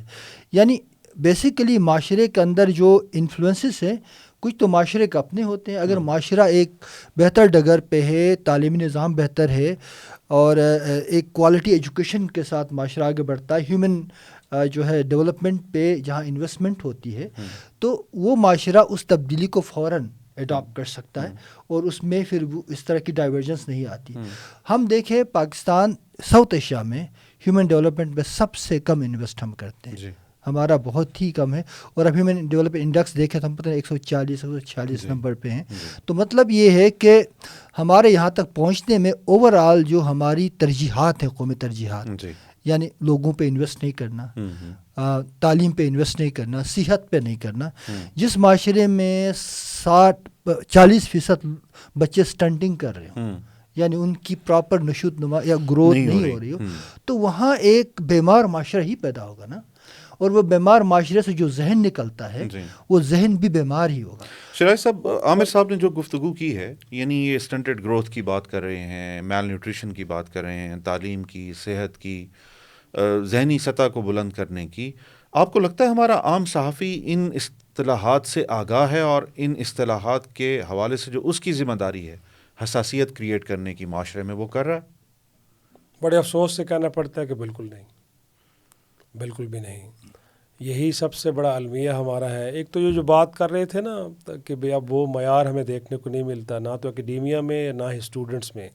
یعنی بیسیکلی معاشرے کے اندر جو انفلوئنسز ہیں, کچھ تو معاشرے کے اپنے ہوتے ہیں. اگر معاشرہ ایک بہتر ڈگر پہ ہے, تعلیمی نظام بہتر ہے, اور ایک کوالٹی ایجوکیشن کے ساتھ معاشرہ آگے بڑھتا ہے, ہیومن جو ہے ڈیولپمنٹ پہ جہاں انویسٹمنٹ ہوتی ہے, تو وہ معاشرہ اس تبدیلی کو فوراً اڈاپٹ کر سکتا ہے اور اس میں پھر اس طرح کی ڈائیورجنس نہیں آتی. ہم دیکھیں پاکستان ساؤتھ ایشیا میں ہیومن ڈیولپمنٹ میں سب سے کم انویسٹ ہم کرتے ہیں. ہمارا بہت ہی کم ہے. اور اب ہیومن ڈیولپمنٹ انڈیکس دیکھیں تو ہم پتہ ہے 146 نمبر پہ ہیں. تو مطلب یہ ہے کہ ہمارے یہاں تک پہنچنے میں اوور آل جو ہماری ترجیحات ہیں، قومی ترجیحات، یعنی لوگوں پہ انویسٹ نہیں کرنا، تعلیم پہ انویسٹ نہیں کرنا، صحت پہ نہیں کرنا. جس معاشرے میں 40% بچے سٹنٹنگ کر رہے ہوں، یعنی ان کی پراپر نشو نما یا گروتھ نہیں ہو رہی ہو، تو وہاں ایک بیمار معاشرہ ہی پیدا ہوگا نا. اور وہ بیمار معاشرے سے جو ذہن نکلتا ہے وہ ذہن بھی بیمار ہی ہوگا. شرائع صاحب، عامر صاحب نے جو گفتگو کی ہے، یعنی یہ اسٹنٹڈ گروتھ کی بات کر رہے ہیں، میل نیوٹریشن کی بات کر رہے ہیں، تعلیم کی، صحت کی، ذہنی سطح کو بلند کرنے کی. آپ کو لگتا ہے ہمارا عام صحافی ان اصطلاحات سے آگاہ ہے اور ان اصطلاحات کے حوالے سے جو اس کی ذمہ داری ہے حساسیت کریٹ کرنے کی معاشرے میں، وہ کر رہا ہے؟ بڑے افسوس سے کہنا پڑتا ہے کہ بالکل نہیں، بالکل بھی نہیں. یہی سب سے بڑا المیہ ہمارا ہے. ایک تو یہ جو بات کر رہے تھے نا کہ بھئی اب وہ معیار ہمیں دیکھنے کو نہیں ملتا، نہ تو اکیڈیمیا میں نہ ہی اسٹوڈنٹس میں.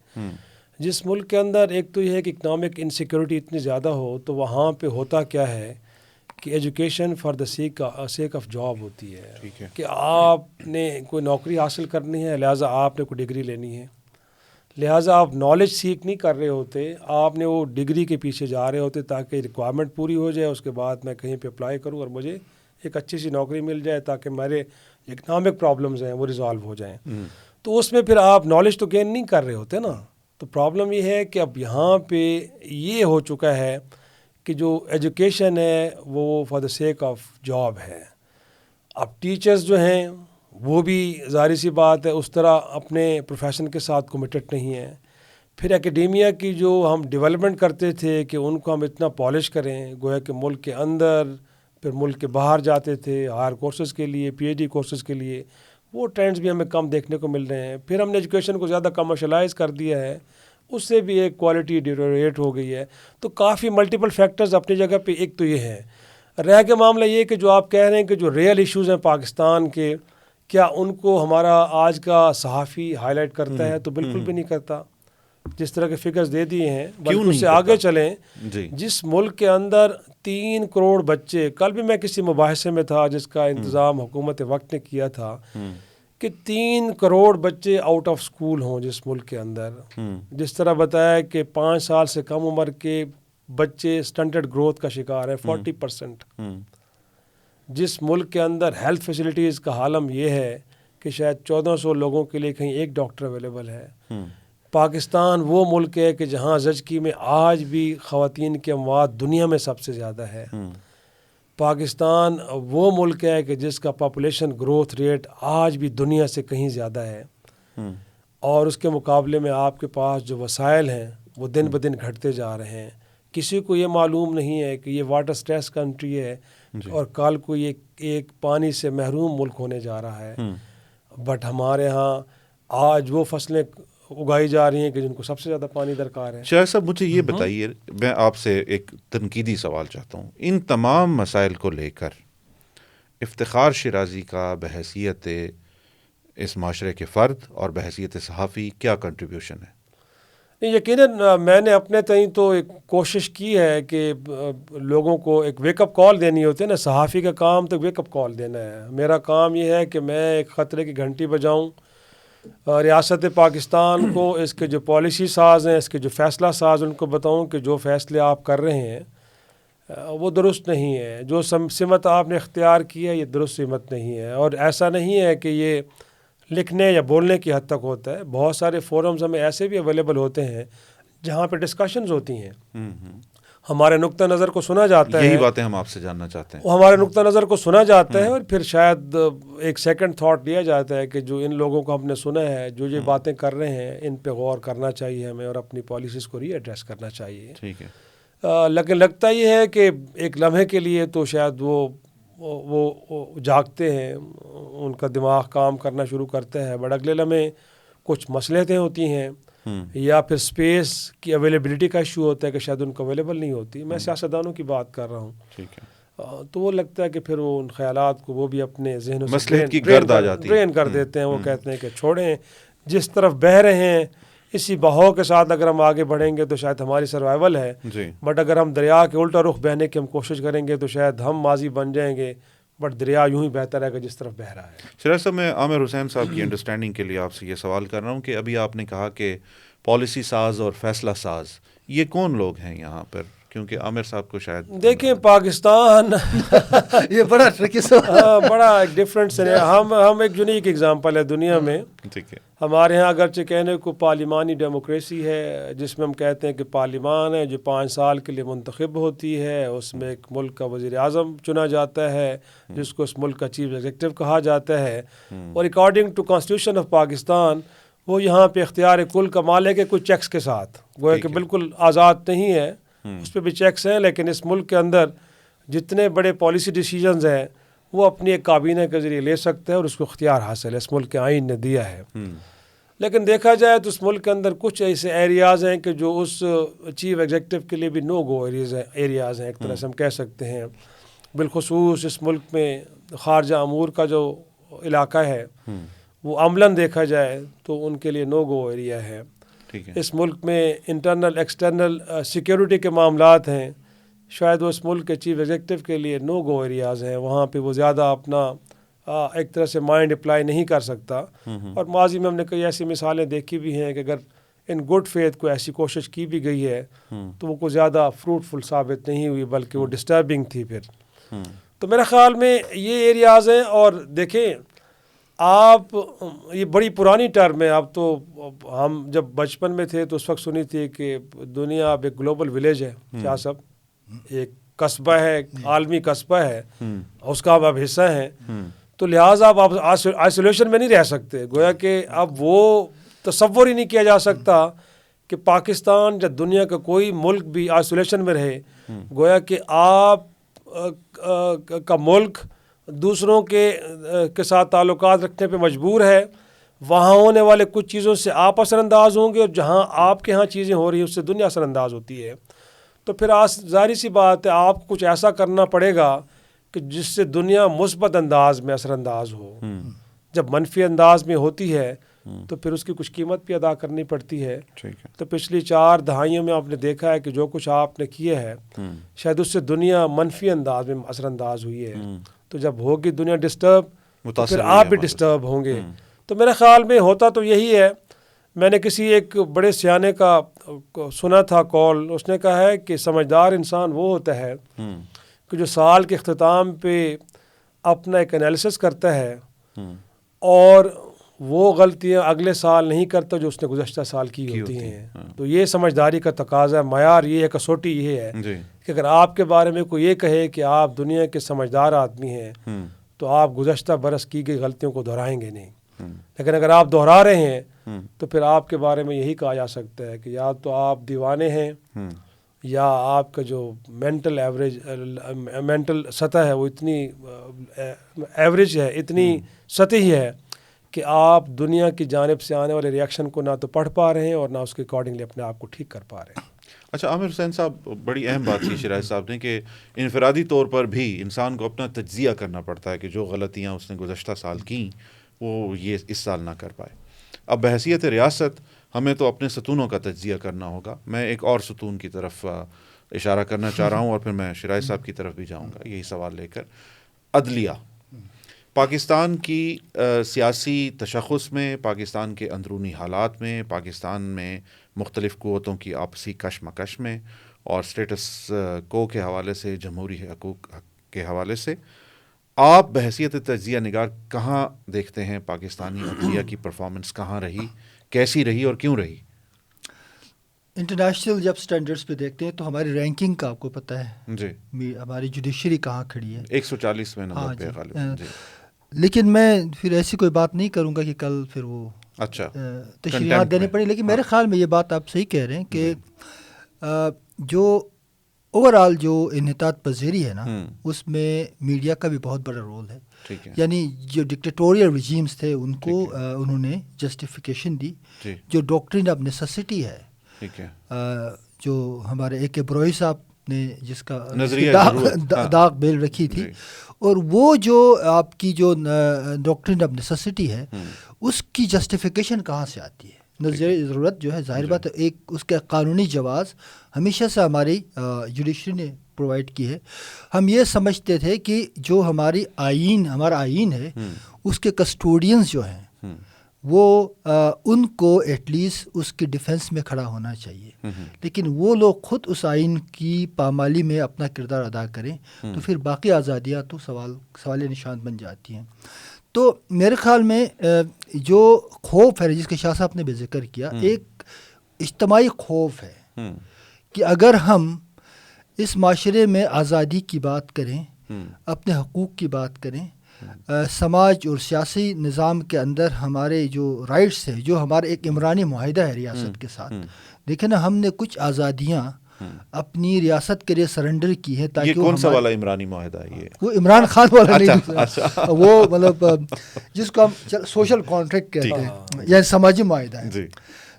جس ملک کے اندر ایک تو یہ ہے کہ اکنامک انسیکیورٹی اتنی زیادہ ہو، تو وہاں پہ ہوتا کیا ہے کہ education for the sake of job ہوتی ہے کہ آپ نے کوئی نوکری حاصل کرنی ہے، لہٰذا آپ نے کوئی ڈگری لینی ہے، لہٰذا آپ نالج سیکھ نہیں کر رہے ہوتے، آپ نے وہ ڈگری کے پیچھے جا رہے ہوتے تاکہ ریکوائرمنٹ پوری ہو جائے، اس کے بعد میں کہیں پہ اپلائی کروں اور مجھے ایک اچھی سی نوکری مل جائے تاکہ میرے اکنامک پرابلمز ہیں وہ ریزالو ہو جائیں. تو اس میں پھر آپ نالج تو گین نہیں کر رہے ہوتے نا. تو پرابلم یہ ہے کہ اب یہاں پہ یہ ہو چکا ہے کہ جو ایجوکیشن ہے وہ for the sake of job ہے. اب ٹیچرز جو ہیں وہ بھی ظاہر سی بات ہے اس طرح اپنے پروفیشن کے ساتھ کمیٹڈ نہیں ہیں. پھر اکیڈیمیا کی جو ہم ڈیولپمنٹ کرتے تھے کہ ان کو ہم اتنا پالش کریں، گویا کہ ملک کے اندر پھر ملک کے باہر جاتے تھے ہائر کورسز کے لیے، پی ایچ ڈی کورسز کے لیے، وہ ٹرینڈز بھی ہمیں کم دیکھنے کو مل رہے ہیں. پھر ہم نے ایجوکیشن کو زیادہ کمرشلائز کر دیا ہے، اس سے بھی ایک کوالٹی ڈیٹیریٹ ہو گئی ہے. تو کافی ملٹیپل فیکٹرز اپنی جگہ پہ. ایک تو یہ ہے. رہ کے معاملہ یہ کہ جو آپ کہہ رہے ہیں کہ جو ریئل ایشوز ہیں پاکستان کے، کیا ان کو ہمارا آج کا صحافی ہائی لائٹ کرتا ہے؟ تو بالکل بھی نہیں کرتا. جس طرح کے فگرز دے دیے ہیں، بلکہ اس سے آگے چلیں. جس ملک کے اندر 3 کروڑ بچے، کل بھی میں کسی مباحثے میں تھا جس کا انتظام حکومت وقت نے کیا تھا، کہ 3 کروڑ بچے آؤٹ آف سکول ہوں جس ملک کے اندر. جس طرح بتایا کہ 5 سال سے کم عمر کے بچے سٹنٹڈ گروتھ کا شکار ہے 40%. جس ملک کے اندر ہیلتھ فیسلٹیز کا عالم یہ ہے کہ شاید 1400 لوگوں کے لیے کہیں ایک ڈاکٹر اویلیبل ہے. پاکستان وہ ملک ہے کہ جہاں زچگی میں آج بھی خواتین کی اموات دنیا میں سب سے زیادہ ہے. پاکستان وہ ملک ہے کہ جس کا پاپولیشن گروتھ ریٹ آج بھی دنیا سے کہیں زیادہ ہے. اور اس کے مقابلے میں آپ کے پاس جو وسائل ہیں وہ دن بدن گھٹتے جا رہے ہیں. کسی کو یہ معلوم نہیں ہے کہ یہ واٹر سٹریس کنٹری ہے اور کل کو یہ ایک پانی سے محروم ملک ہونے جا رہا ہے. بٹ ہمارے ہاں آج وہ فصلیں اگائی جا رہی ہیں کہ جن کو سب سے زیادہ پانی درکار ہے. شاہ صاحب مجھے یہ بتائیے، میں آپ سے ایک تنقیدی سوال چاہتا ہوں. ان تمام مسائل کو لے کر افتخار شیرازی کا بحیثیت اس معاشرے کے فرد اور بحیثیت صحافی کیا کنٹریبیوشن ہے؟ یقیناً میں نے اپنے تئیں تو ایک کوشش کی ہے کہ لوگوں کو ایک ویک اپ کال دینی ہوتی ہے نا. صحافی کا کام تو ویک اپ کال دینا ہے. میرا کام یہ ہے کہ میں ایک خطرے کی گھنٹی بجاؤں، ریاست پاکستان کو، اس کے جو پالیسی ساز ہیں، اس کے جو فیصلہ ساز، ان کو بتاؤں کہ جو فیصلے آپ کر رہے ہیں وہ درست نہیں ہے. جو سمت آپ نے اختیار کی ہے یہ درست سمت نہیں ہے. اور ایسا نہیں ہے کہ یہ لکھنے یا بولنے کی حد تک ہوتا ہے. بہت سارے فورمز ہمیں ایسے بھی اویلیبل ہوتے ہیں جہاں پہ ڈسکشنز ہوتی ہیں، ہمارے نقطہ نظر کو سنا جاتا ہے. یہی باتیں ہم آپ سے جاننا چاہتے ہیں. ہمارے نقطہ نظر کو سنا جاتا ہے اور پھر شاید ایک سیکنڈ تھاٹ لیا جاتا ہے کہ جو ان لوگوں کو ہم نے سنا ہے، جو یہ باتیں کر رہے ہیں، ان پہ غور کرنا چاہیے ہمیں اور اپنی پالیسیز کو ری ایڈریس کرنا چاہیے. ٹھیک ہے. لیکن لگتا یہ ہے کہ ایک لمحے کے لیے تو شاید وہ جاگتے ہیں، ان کا دماغ کام کرنا شروع کرتا ہے، بٹ اگلے لمحے کچھ مصلحتیں ہوتی ہیں یا پھر سپیس کی اویلیبلٹی کا ایشو ہوتا ہے کہ شاید ان کو اویلیبل نہیں ہوتی. میں سیاستدانوں کی بات کر رہا ہوں. ٹھیک ہے. تو وہ لگتا ہے کہ پھر وہ ان خیالات کو وہ بھی اپنے ذہنوں سے مصلحت کی گرد آ جاتی ہے، ڈرین کر دیتے ہیں. وہ کہتے ہیں کہ چھوڑیں، جس طرف بہہ رہے ہیں اسی بہاؤ کے ساتھ اگر ہم آگے بڑھیں گے تو شاید ہماری سروائیول ہے. بٹ اگر ہم دریا کے الٹا رخ بہنے کی ہم کوشش کریں گے تو شاید ہم ماضی بن جائیں گے، بٹ دریا یوں ہی بہتا رہے گا جس طرف بہہ رہا ہے. شریعت صاحب، میں عامر حسین صاحب کی انڈرسٹینڈنگ کے لیے آپ سے یہ سوال کر رہا ہوں کہ ابھی آپ نے کہا کہ پالیسی ساز اور فیصلہ ساز، یہ کون لوگ ہیں یہاں پر؟ کیونکہ عامر صاحب کو شاید دیکھیں پاکستان یہ بڑا ٹرکی سوال، بڑا ایک ڈفرینٹ سے ہم ایک یونیک اگزامپل ہے دنیا میں. ٹھیک ہے، ہمارے ہاں اگرچہ کہنے کو پارلیمانی ڈیموکریسی ہے، جس میں ہم کہتے ہیں کہ پارلیمان ہے جو 5 سال کے لیے منتخب ہوتی ہے، اس میں ایک ملک کا وزیر اعظم چنا جاتا ہے جس کو اس ملک کا چیف ایگزیکٹو کہا جاتا ہے، اور according to constitution of Pakistan وہ یہاں پہ اختیار کل کا مالک ہے کچھ چیکس کے ساتھ، گویا کہ بالکل آزاد نہیں ہے، اس پہ بھی چیکس ہیں. لیکن اس ملک کے اندر جتنے بڑے پالیسی ڈیسیجنز ہیں وہ اپنی ایک کابینہ کے ذریعے لے سکتے ہیں اور اس کو اختیار حاصل ہے، اس ملک کے آئین نے دیا ہے. لیکن دیکھا جائے تو اس ملک کے اندر کچھ ایسے ایریاز ہیں کہ جو اس چیف ایگزیکٹو کے لیے بھی نو گو ایریاز ہیں، ایک طرح سے ہم کہہ سکتے ہیں. بالخصوص اس ملک میں خارجہ امور کا جو علاقہ ہے وہ عملاً دیکھا جائے تو ان کے لیے نو گو ایریا ہے. اس ملک میں انٹرنل ایکسٹرنل سیکیورٹی کے معاملات ہیں، شاید وہ اس ملک کے چیف ایگزیکٹو کے لیے نو گو ایریاز ہیں، وہاں پہ وہ زیادہ اپنا ایک طرح سے مائنڈ اپلائی نہیں کر سکتا. اور ماضی میں ہم نے کئی ایسی مثالیں دیکھی بھی ہیں کہ اگر ان گڈ فیتھ کو ایسی کوشش کی بھی گئی ہے تو وہ کوئی زیادہ فروٹفل ثابت نہیں ہوئی بلکہ وہ ڈسٹربنگ تھی. پھر تو میرے خیال میں یہ ایریاز ہیں. اور دیکھیں آپ، یہ بڑی پرانی ٹرم ہے، اب تو ہم جب بچپن میں تھے تو اس وقت سنی تھی کہ دنیا اب ایک گلوبل ولیج ہے، کیا سب ایک قصبہ ہے، ایک عالمی قصبہ ہے، اس کا اب حصہ ہیں. تو لہٰذا اب آپ آئسولیشن میں نہیں رہ سکتے. گویا کہ اب وہ تصور ہی نہیں کیا جا سکتا کہ پاکستان یا دنیا کا کوئی ملک بھی آئسولیشن میں رہے. گویا کہ آپ کا ملک دوسروں کے ساتھ تعلقات رکھنے پہ مجبور ہے، وہاں ہونے والے کچھ چیزوں سے آپ اثر انداز ہوں گے اور جہاں آپ کے ہاں چیزیں ہو رہی ہیں اس سے دنیا اثر انداز ہوتی ہے. تو پھر ظاہر سی بات ہے آپ کو کچھ ایسا کرنا پڑے گا کہ جس سے دنیا مثبت انداز میں اثر انداز ہو. جب منفی انداز میں ہوتی ہے تو پھر اس کی کچھ قیمت بھی ادا کرنی پڑتی ہے. تو پچھلی 4 دہائیوں میں آپ نے دیکھا ہے کہ جو کچھ آپ نے کیا ہے شاید اس سے دنیا منفی انداز میں اثر انداز ہوئی ہے. تو جب ہوگی دنیا ڈسٹرب تو پھر آپ بھی ڈسٹرب ہوں گے. تو میرے خیال میں ہوتا تو یہی ہے. میں نے کسی ایک بڑے سیانے کا سنا تھا کال، اس نے کہا ہے کہ سمجھدار انسان وہ ہوتا ہے کہ جو سال کے اختتام پہ اپنا ایک انالیسس کرتا ہے اور وہ غلطیاں اگلے سال نہیں کرتا جو اس نے گزشتہ سال کی ہوتی ہیں. تو یہ سمجھداری کا تقاضا ہے، معیار یہ ہے، کسوٹی یہ ہے کہ اگر آپ کے بارے میں کوئی یہ کہے کہ آپ دنیا کے سمجھدار آدمی ہیں تو آپ گزشتہ برس کی گئی غلطیوں کو دہرائیں گے نہیں. لیکن اگر آپ دہرا رہے ہیں تو پھر آپ کے بارے میں یہی کہا جا سکتا ہے کہ یا تو آپ دیوانے ہیں یا آپ کا جو مینٹل سطح ہے وہ اتنی ایوریج ہے، اتنی سطحی ہے کہ آپ دنیا کی جانب سے آنے والے ریئیکشن کو نہ تو پڑھ پا رہے ہیں اور نہ اس کے اکارڈنگلی اپنے آپ کو ٹھیک کر پا رہے ہیں. اچھا عامر حسین صاحب، بڑی اہم بات کی شرائط صاحب نے کہ انفرادی طور پر بھی انسان کو اپنا تجزیہ کرنا پڑتا ہے کہ جو غلطیاں اس نے گزشتہ سال کیں وہ یہ اس سال نہ کر پائے. اب بحیثیت ریاست ہمیں تو اپنے ستونوں کا تجزیہ کرنا ہوگا. میں ایک اور ستون کی طرف اشارہ کرنا چاہ رہا ہوں اور پھر میں شرائط صاحب کی طرف بھی جاؤں گا یہی سوال لے کر. عدلیہ پاکستان کی سیاسی تشخص میں، پاکستان کے اندرونی حالات میں، پاکستان میں مختلف قوتوں کی آپسی کشمکش میں اور اسٹیٹس کو کے حوالے سے، جمہوری حقوق کے حوالے سے، آپ بحیثیت تجزیہ نگار کہاں دیکھتے ہیں پاکستانی عدلیہ کی پرفارمنس کہاں رہی، کیسی رہی اور کیوں رہی؟ انٹرنیشنل جب سٹینڈرڈز پہ دیکھتے ہیں تو ہماری رینکنگ کا آپ کو پتہ ہے جی، ہماری جوڈیشری کہاں کھڑی ہے، 140ویں نمبر پہ غالباً. لیکن میں پھر ایسی کوئی بات نہیں کروں گا کہ کل پھر وہ تشریحات دینے پڑے. لیکن میرے خیال میں یہ بات آپ صحیح کہہ رہے ہیں کہ جو اوور آل جو انحطاط پذیری ہے نا، اس میں میڈیا کا بھی بہت بڑا رول ہے. یعنی جو ڈکٹیٹوریل رجیمز تھے ان کو انہوں نے جسٹیفیکیشن دی. جو ڈاکٹرین آف نیسیسٹی ہے، جو ہمارے اے کے بروئی صاحب نے جس کا نظریہ داغ بیل رکھی تھی، اور وہ جو آپ کی جو ڈاکٹرن آف نیسیسٹی ہے اس کی جسٹیفیکیشن کہاں سے آتی ہے؟ نظریہ ضرورت جو ہے ظاہر بات ہے ایک اس کا قانونی جواز ہمیشہ سے ہماری جوڈیشری نے پرووائڈ کی ہے. ہم یہ سمجھتے تھے کہ جو ہمارا آئین ہے اس کے کسٹوڈینز جو ہیں وہ ان کو ایٹ لیسٹ اس کی ڈیفنس میں کھڑا ہونا چاہیے، لیکن وہ لوگ خود اس آئین کی پامالی میں اپنا کردار ادا کریں تو پھر باقی آزادیاں تو سوال نشان بن جاتی ہیں. تو میرے خیال میں جو خوف ہے جس کے شاہ صاحب نے بھی ذکر کیا، ایک اجتماعی خوف ہے کہ اگر ہم اس معاشرے میں آزادی کی بات کریں، اپنے حقوق کی بات کریں، سماج اور سیاسی نظام کے اندر ہمارے جو رائٹس ہیں، جو ہمارا ایک عمرانی معاہدہ ہے ریاست کے ساتھ، دیکھیں نا ہم نے کچھ آزادیاں اپنی ریاست کے لیے سرنڈر کی ہے تاکہ یہ کون سا والا عمرانی معاہدہ ہے؟ وہ عمران خان والا نہیں، وہ مطلب جس کو ہم سوشل کانٹریکٹ کہتے ہیں یا سماجی معاہدہ ہے.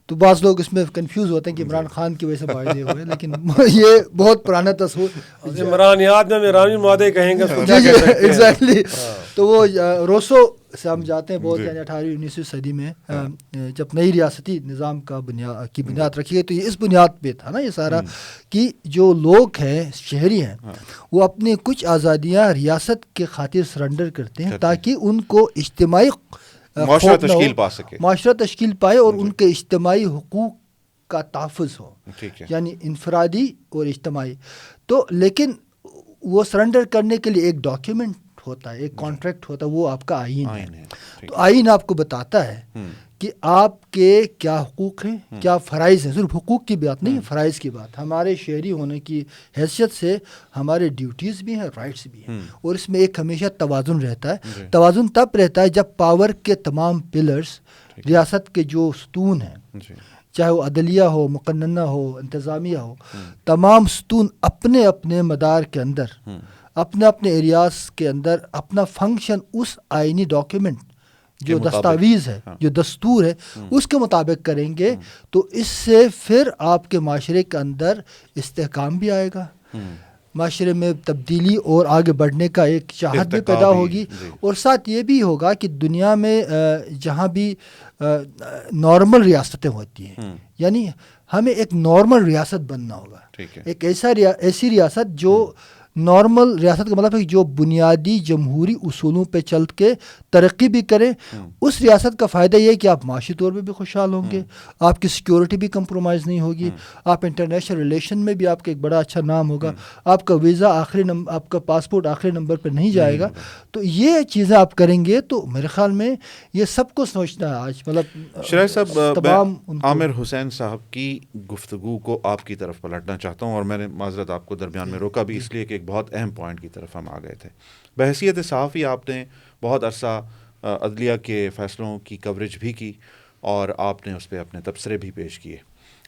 تو بعض لوگ اس میں کنفیوز ہوتے ہیں کہ عمران خان کی وجہ سے معاہدے ہوئے، لیکن یہ بہت پرانا تصور عمرانیات میں عمرانی معاہدے کہیں گے. ایگزیکٹلی. تو وہ روسو سے ہم جاتے ہیں بہت، یعنی 18ویں 19ویں صدی میں جب نئی ریاستی نظام کی بنیاد رکھی گئی تو یہ اس بنیاد پہ تھا نا یہ سارا کہ جو لوگ ہیں شہری ہیں وہ اپنی کچھ آزادیاں ریاست کے خاطر سرنڈر کرتے ہیں تاکہ ان کو اجتماعی معاشرہ تشکیل پائے اور ان کے اجتماعی حقوق کا تحفظ ہو، یعنی انفرادی اور اجتماعی. تو لیکن وہ سرنڈر کرنے کے لیے ایک ڈاکیومنٹ ہوتا ہے، ایک کانٹریکٹ ہوتا ہے، وہ آپ کا آئین ہے. تو آئین آپ کو بتاتا ہے کہ آپ کے کیا حقوق ہیں، کیا فرائض ہیں. صرف حقوق کی بات نہیں، فرائض کی بات. ہمارے شہری ہونے کی حیثیت سے ہمارے ڈیوٹیز بھی ہیں، رائٹس بھی ہیں، اور اس میں ایک ہمیشہ توازن رہتا ہے. توازن تب رہتا ہے جب پاور کے تمام پلرز، ریاست کے جو ستون ہیں، چاہے وہ عدلیہ ہو، مقننہ ہو، انتظامیہ ہو، تمام ستون اپنے اپنے مدار کے اندر، اپنے اپنے ایریاز کے اندر اپنا فنکشن اس آئینی ڈاکیومنٹ جو دستاویز ہے، جو دستور ہے، اس کے مطابق کریں گے. تو اس سے پھر آپ کے معاشرے کے اندر استحکام بھی آئے گا، معاشرے میں تبدیلی اور آگے بڑھنے کا ایک چاہت بھی پیدا ہوگی. اور ساتھ یہ بھی ہوگا کہ دنیا میں جہاں بھی نارمل ریاستیں ہوتی ہیں، یعنی ہمیں ایک نارمل ریاست بننا ہوگا، ایک ایسی ریاست جو نارمل ریاست کا مطلب ہے جو بنیادی جمہوری اصولوں پہ چل کے ترقی بھی کرے. اس ریاست کا فائدہ یہ ہے کہ آپ معاشی طور پہ بھی خوشحال ہوں گے، آپ کی سیکیورٹی بھی کمپرومائز نہیں ہوگی، آپ انٹرنیشنل ریلیشن میں بھی آپ کا ایک بڑا اچھا نام ہوگا، آپ کا ویزا آپ کا پاسپورٹ آخری نمبر پہ نہیں جائے گا. تو یہ چیزیں آپ کریں گے. تو میرے خیال میں یہ سب کو سوچنا ہے آج. مطلب شرائع صاحب، عامر حسین صاحب کی گفتگو کو آپ کی طرف پلٹنا چاہتا ہوں، اور میں نے معذرت آپ کو درمیان میں روکا بھی اس لیے کہ ایک بہت اہم پوائنٹ کی طرف ہم آ گئے تھے. بحیثیت صحافی آپ نے بہت عرصہ عدلیہ کے فیصلوں کی کوریج بھی کی اور آپ نے اس پہ اپنے تبصرے بھی پیش کیے.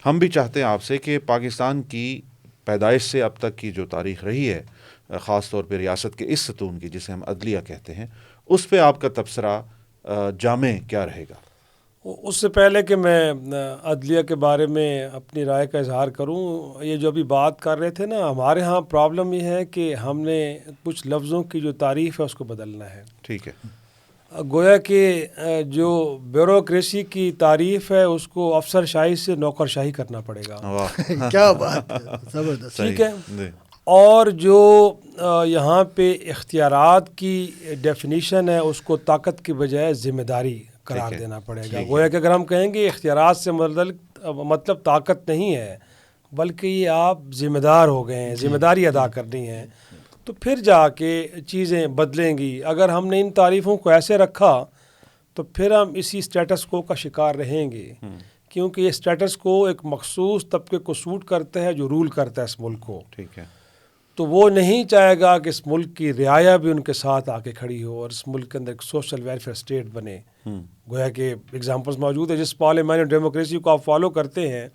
ہم بھی چاہتے ہیں آپ سے کہ پاکستان کی پیدائش سے اب تک کی جو تاریخ رہی ہے، خاص طور پہ ریاست کے اس ستون کی جسے ہم عدلیہ کہتے ہیں، اس پہ آپ کا تبصرہ جامع کیا رہے گا؟ اس سے پہلے کہ میں عدلیہ کے بارے میں اپنی رائے کا اظہار کروں، یہ جو ابھی بات کر رہے تھے نا، ہمارے ہاں پرابلم یہ ہے کہ ہم نے کچھ لفظوں کی جو تعریف ہے اس کو بدلنا ہے. ٹھیک ہے. گویا کہ جو بیوروکریسی کی تعریف ہے اس کو افسر شاہی سے نوکر شاہی کرنا پڑے گا. کیا بات ہے، زبردست. ٹھیک ہے. اور جو یہاں پہ اختیارات کی ڈیفینیشن ہے اس کو طاقت کی بجائے ذمہ داری قرار دینا پڑے گا. گویا کہ اگر ہم کہیں گے اختیارات سے مطلب طاقت نہیں ہے بلکہ یہ آپ ذمہ دار ہو گئے ہیں، ذمہ داری ادا کرنی ہے، تو پھر جا کے چیزیں بدلیں گی. اگر ہم نے ان تعریفوں کو ایسے رکھا تو پھر ہم اسی اسٹیٹس کو کا شکار رہیں گے، کیونکہ یہ اسٹیٹس کو ایک مخصوص طبقے کو سوٹ کرتا ہے جو رول کرتا ہے اس ملک کو. ٹھیک ہے. تو وہ نہیں چاہے گا کہ اس ملک کی رعایا بھی ان کے ساتھ آ کے کھڑی ہو اور اس ملک کے اندر ایک سوشل ویلفیئر اسٹیٹ بنے. گویا کہ ایگزامپلس موجود ہے. جس پارلیمانی ڈیموکریسی کو آپ فالو کرتے ہیں،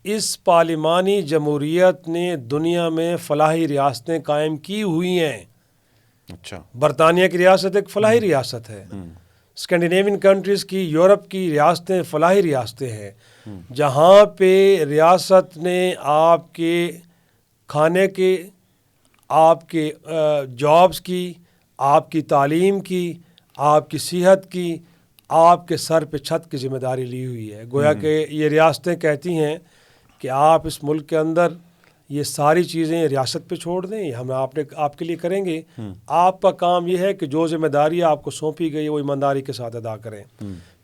اس پارلیمانی جمہوریت نے دنیا میں فلاحی ریاستیں قائم کی ہوئی ہیں. اچھا. برطانیہ کی ریاست ایک فلاحی ریاست ہے، اسکینڈینیوین کنٹریز کی، یورپ کی ریاستیں فلاحی ریاستیں ہیں، جہاں پہ ریاست نے آپ کے کھانے کی، آپ کے جابس کی، آپ کی تعلیم کی، آپ کی صحت کی، آپ کے سر پہ چھت کی ذمہ داری لی ہوئی ہے. گویا کہ یہ ریاستیں کہتی ہیں کہ آپ اس ملک کے اندر یہ ساری چیزیں ریاست پہ چھوڑ دیں، یہ ہم آپ کے لیے کریں گے. آپ کا کام یہ ہے کہ جو ذمہ داری آپ کو سونپی گئی وہ ایمانداری کے ساتھ ادا کریں.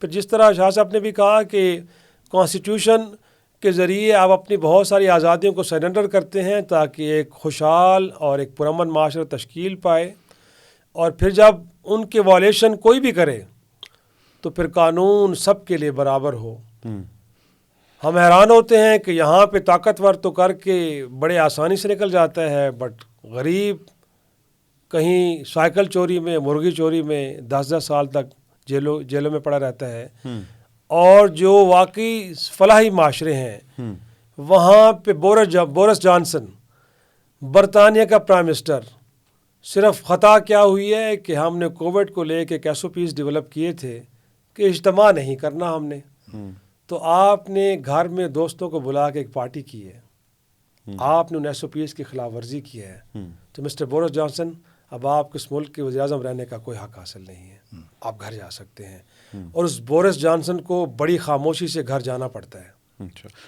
پھر جس طرح شاہ صاحب نے بھی کہا کہ کانسٹیٹیوشن کے ذریعے آپ اپنی بہت ساری آزادیوں کو سرنڈر کرتے ہیں تاکہ ایک خوشحال اور ایک پرامن معاشرت تشکیل پائے، اور پھر جب ان کے وائلیشن کوئی بھی کرے تو پھر قانون سب کے لیے برابر ہو. ہم حیران ہوتے ہیں کہ یہاں پہ طاقتور تو کر کے بڑے آسانی سے نکل جاتا ہے، بٹ غریب کہیں سائیکل چوری میں، مرغی چوری میں 10-10 سال تک جیلوں میں پڑا رہتا ہے. اور جو واقعی فلاحی معاشرے ہیں وہاں پہ بورس جانسن، برطانیہ کا پرائم منسٹر، صرف خطا کیا ہوئی ہے کہ ہم نے کووڈ کو لے کے SOPs ڈیولپ کیے تھے کہ اجتماع نہیں کرنا ہم نے، تو آپ نے گھر میں دوستوں کو بلا کے ایک پارٹی کی ہے، آپ نے ان SOPs کی خلاف ورزی کی ہے. تو مسٹر بورس جانسن، اب آپ اس ملک کے وزیر اعظم رہنے کا کوئی حق حاصل نہیں ہے، آپ گھر جا سکتے ہیں. اور اس بورس جانسن کو بڑی خاموشی سے گھر جانا پڑتا ہے.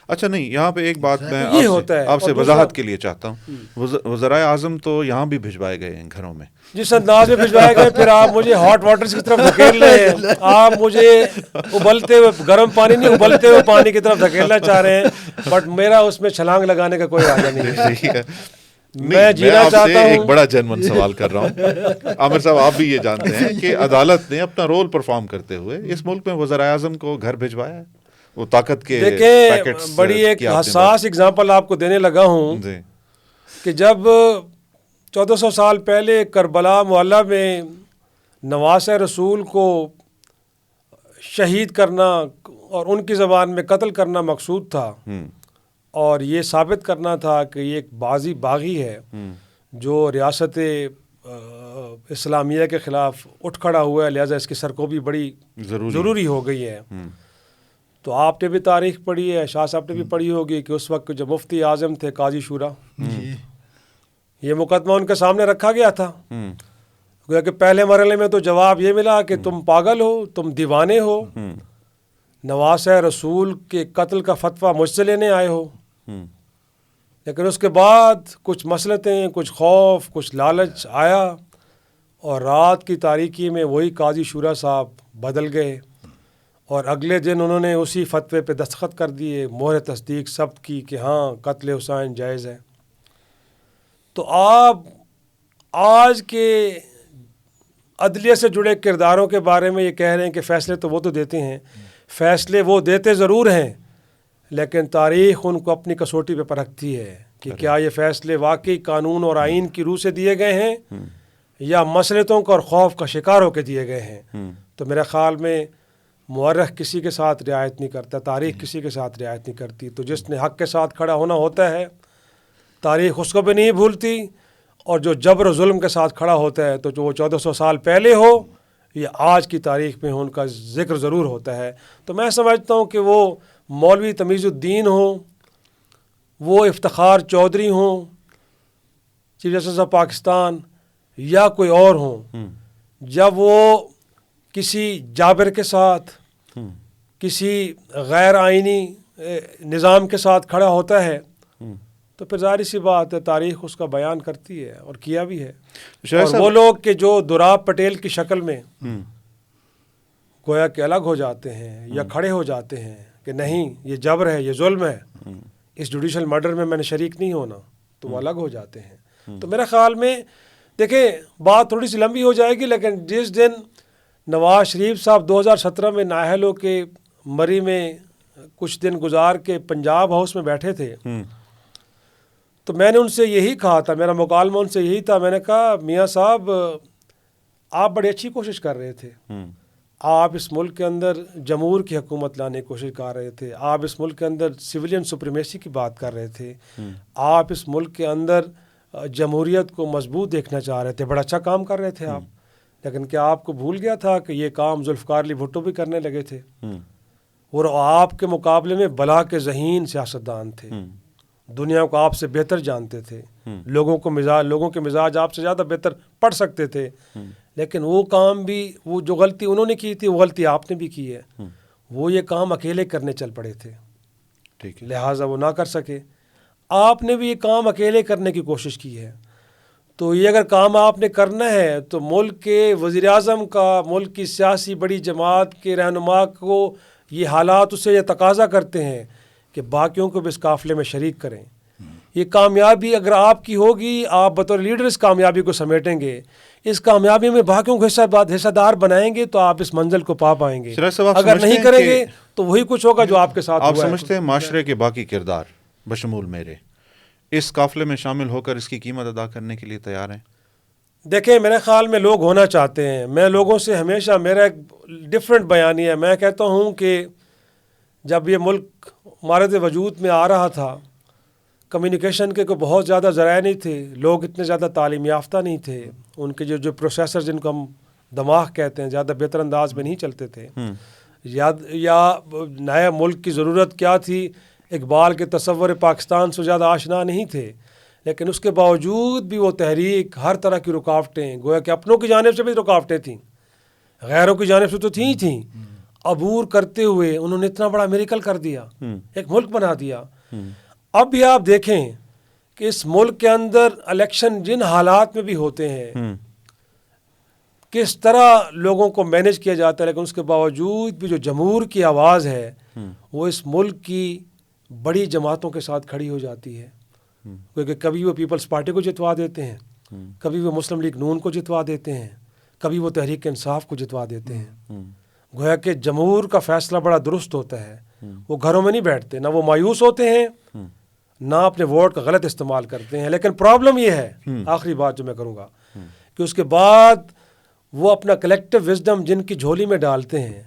اچھا نہیں، یہاں پہ ایک بات میں آپ سے اور وضاحت کے لیے چاہتا ہوں. وزرائے اعظم تو یہاں بھی بھجوائے گئے ہیں گھروں میں، جس انداز میں بھجوائے گئے، پھر آپ مجھے ہاٹ واٹرز کی طرف دھکیل رہے ہیں، آپ مجھے ابلتے ہوئے گرم پانی نہیں، ابلتے ہوئے پانی کی طرف دھکیلنا چاہ رہے ہیں، بٹ میرا اس میں چھلانگ لگانے کا کوئی ارادہ نہیں ہے. میں جینا چاہتا ہوں. ایک بڑا جنون سوال کر رہا ہوں. عامر صاحب، آپ بھی یہ جانتے ہیں کہ عدالت نے اپنا رول پرفارم کرتے ہوئے اس ملک میں وزرائے اعظم کو گھر بھجوایا ہے. وہ طاقت کے دیکھیں، بڑی ایک حساس اگزامپل آپ کو دینے لگا ہوں کہ جب 1400 سال پہلے کربلا معلیٰ میں نواسۂ رسول کو شہید کرنا اور ان کی زبان میں قتل کرنا مقصود تھا، اور یہ ثابت کرنا تھا کہ یہ ایک باغی ہے جو ریاست اسلامیہ کے خلاف اٹھ کھڑا ہوا ہے، لہٰذا اس کی سرکوبی بڑی ضروری ہو گئی ہے. تو آپ نے بھی تاریخ پڑھی ہے، شاہ صاحب نے بھی پڑھی ہوگی کہ اس وقت جو مفتی اعظم تھے قاضی شورا، یہ مقدمہ ان کے سامنے رکھا گیا تھا. گویا کہ پہلے مرحلے میں تو جواب یہ ملا کہ تم پاگل ہو، تم دیوانے ہو، نواسۂ رسول کے قتل کا فتویٰ مجھ سے لینے آئے ہو. لیکن اس کے بعد کچھ مصلحتیں، کچھ خوف، کچھ لالچ آیا، اور رات کی تاریکی میں وہی قاضی شورا صاحب بدل گئے، اور اگلے دن انہوں نے اسی فتوے پہ دستخط کر دیے، مہر تصدیق ثبت کی کہ ہاں قتل حسین جائز ہے. تو آپ آج کے عدلیہ سے جڑے کرداروں کے بارے میں یہ کہہ رہے ہیں کہ فیصلے تو وہ تو دیتے ہیں، فیصلے وہ دیتے ضرور ہیں، لیکن تاریخ ان کو اپنی کسوٹی پہ پرکھتی ہے کہ کیا یہ فیصلے واقعی قانون اور آئین کی روح سے دیے گئے ہیں یا مصلحتوں کا اور خوف کا شکار ہو کے دیے گئے ہیں. تو میرے خیال میں مورخ کسی کے ساتھ رعایت نہیں کرتا، تاریخ کسی کے ساتھ رعایت نہیں کرتی. تو جس نے حق کے ساتھ کھڑا ہونا ہوتا ہے تاریخ اس کو بھی نہیں بھولتی، اور جو جبر و ظلم کے ساتھ کھڑا ہوتا ہے تو جو وہ 1400 سال پہلے ہو یا آج کی تاریخ میں ان کا ذکر ضرور ہوتا ہے. تو میں سمجھتا ہوں کہ وہ مولوی تمیز الدین ہوں، وہ افتخار چودھری ہوں، چیف جسٹس آف پاکستان، یا کوئی اور ہوں، جب وہ کسی جابر کے ساتھ، کسی غیر آئینی نظام کے ساتھ کھڑا ہوتا ہے تو پھر ظاہر سی بات ہے تاریخ اس کا بیان کرتی ہے، اور کیا بھی ہے. اور وہ لوگ کہ جو دوراب پٹیل کی شکل میں گویا کہ الگ ہو جاتے ہیں یا کھڑے ہو جاتے ہیں کہ نہیں یہ جبر ہے، یہ ظلم ہے، اس جوڈیشل مرڈر میں نے شریک نہیں ہونا، تو وہ الگ ہو جاتے ہیں. تو میرے خیال میں دیکھیں بات تھوڑی سی لمبی ہو جائے گی، لیکن جس دن نواز شریف صاحب 2017 میں نااہل ہو کے مری میں کچھ دن گزار کے پنجاب ہاؤس میں بیٹھے تھے، تو میں نے ان سے یہی کہا تھا، میرا مکالمہ ان سے یہی تھا، میں نے کہا میاں صاحب آپ بڑی اچھی کوشش کر رہے تھے، آپ اس ملک کے اندر جمہور کی حکومت لانے کی کوشش کر رہے تھے، آپ اس ملک کے اندر سویلین سپریمیسی کی بات کر رہے تھے، آپ اس ملک کے اندر جمہوریت کو مضبوط دیکھنا چاہ رہے تھے، بڑا اچھا کام کر رہے تھے آپ. لیکن کیا آپ کو بھول گیا تھا کہ یہ کام ذوالفقار علی بھٹو بھی کرنے لگے تھے، اور آپ کے مقابلے میں بلا کے ذہین سیاستدان تھے دنیا کو آپ سے بہتر جانتے تھے، لوگوں کے مزاج آپ سے زیادہ بہتر پڑھ سکتے تھے، لیکن وہ کام بھی، وہ جو غلطی انہوں نے کی تھی وہ غلطی آپ نے بھی کی ہے. وہ یہ کام اکیلے کرنے چل پڑے تھے، ٹھیک ہے، لہٰذا وہ نہ کر سکے. آپ نے بھی یہ کام اکیلے کرنے کی کوشش کی ہے. تو یہ اگر کام آپ نے کرنا ہے تو ملک کے وزیر اعظم کا، ملک کی سیاسی بڑی جماعت کے رہنما کو یہ حالات اس سے یہ تقاضا کرتے ہیں کہ باقیوں کو بھی اس قافلے میں شریک کریں. یہ کامیابی اگر آپ کی ہوگی، آپ بطور لیڈر اس کامیابی کو سمیٹیں گے، اس کامیابی میں باقیوں کو حصہ دار بنائیں گے تو آپ اس منزل کو پا پائیں گے. اگر نہیں کریں گے تو وہی کچھ ہوگا جو آپ کے ساتھ ہوا ہے. آپ سمجھتے ہیں معاشرے کے باقی کردار بشمول میرے اس قافلے میں شامل ہو کر اس کی قیمت ادا کرنے کے لیے تیار ہیں؟ دیکھیں، میرے خیال میں لوگ ہونا چاہتے ہیں. میں لوگوں سے ہمیشہ، میرا ایک ڈیفرنٹ بیانیہ ہے. میں کہتا ہوں کہ جب یہ ملک مارد وجود میں آ رہا تھا، کمیونیکیشن کے کوئی بہت زیادہ ذرائع نہیں تھے، لوگ اتنے زیادہ تعلیم یافتہ نہیں تھے، ان کے جو پروسیسر جن کو ہم دماغ کہتے ہیں زیادہ بہتر انداز میں نہیں چلتے تھے. یا نیا ملک کی ضرورت کیا تھی، اقبال کے تصور پاکستان سے زیادہ آشنا نہیں تھے، لیکن اس کے باوجود بھی وہ تحریک ہر طرح کی رکاوٹیں، گویا کہ اپنوں کی جانب سے بھی رکاوٹیں تھیں، غیروں کی جانب سے تو تھیں، عبور کرتے ہوئے انہوں نے اتنا بڑا میریکل کر دیا، ایک ملک بنا دیا. اب بھی آپ دیکھیں کہ اس ملک کے اندر الیکشن جن حالات میں بھی ہوتے ہیں، کس طرح لوگوں کو مینج کیا جاتا ہے، لیکن اس کے باوجود بھی جو جمہور کی آواز ہے وہ اس ملک کی بڑی جماعتوں کے ساتھ کھڑی ہو جاتی ہے. کیونکہ کبھی وہ پیپلز پارٹی کو جتوا دیتے ہیں، کبھی وہ مسلم لیگ نون کو جتوا دیتے ہیں، کبھی وہ تحریک انصاف کو جتوا دیتے ہیں. گویا کہ جمہور کا فیصلہ بڑا درست ہوتا ہے. وہ گھروں میں نہیں بیٹھتے، نہ وہ مایوس ہوتے ہیں، نہ اپنے ووٹ کا غلط استعمال کرتے ہیں. لیکن پرابلم یہ ہے، آخری بات جو میں کروں گا، کہ اس کے بعد وہ اپنا کلیکٹیو وزڈم جن کی جھولی میں ڈالتے ہیں،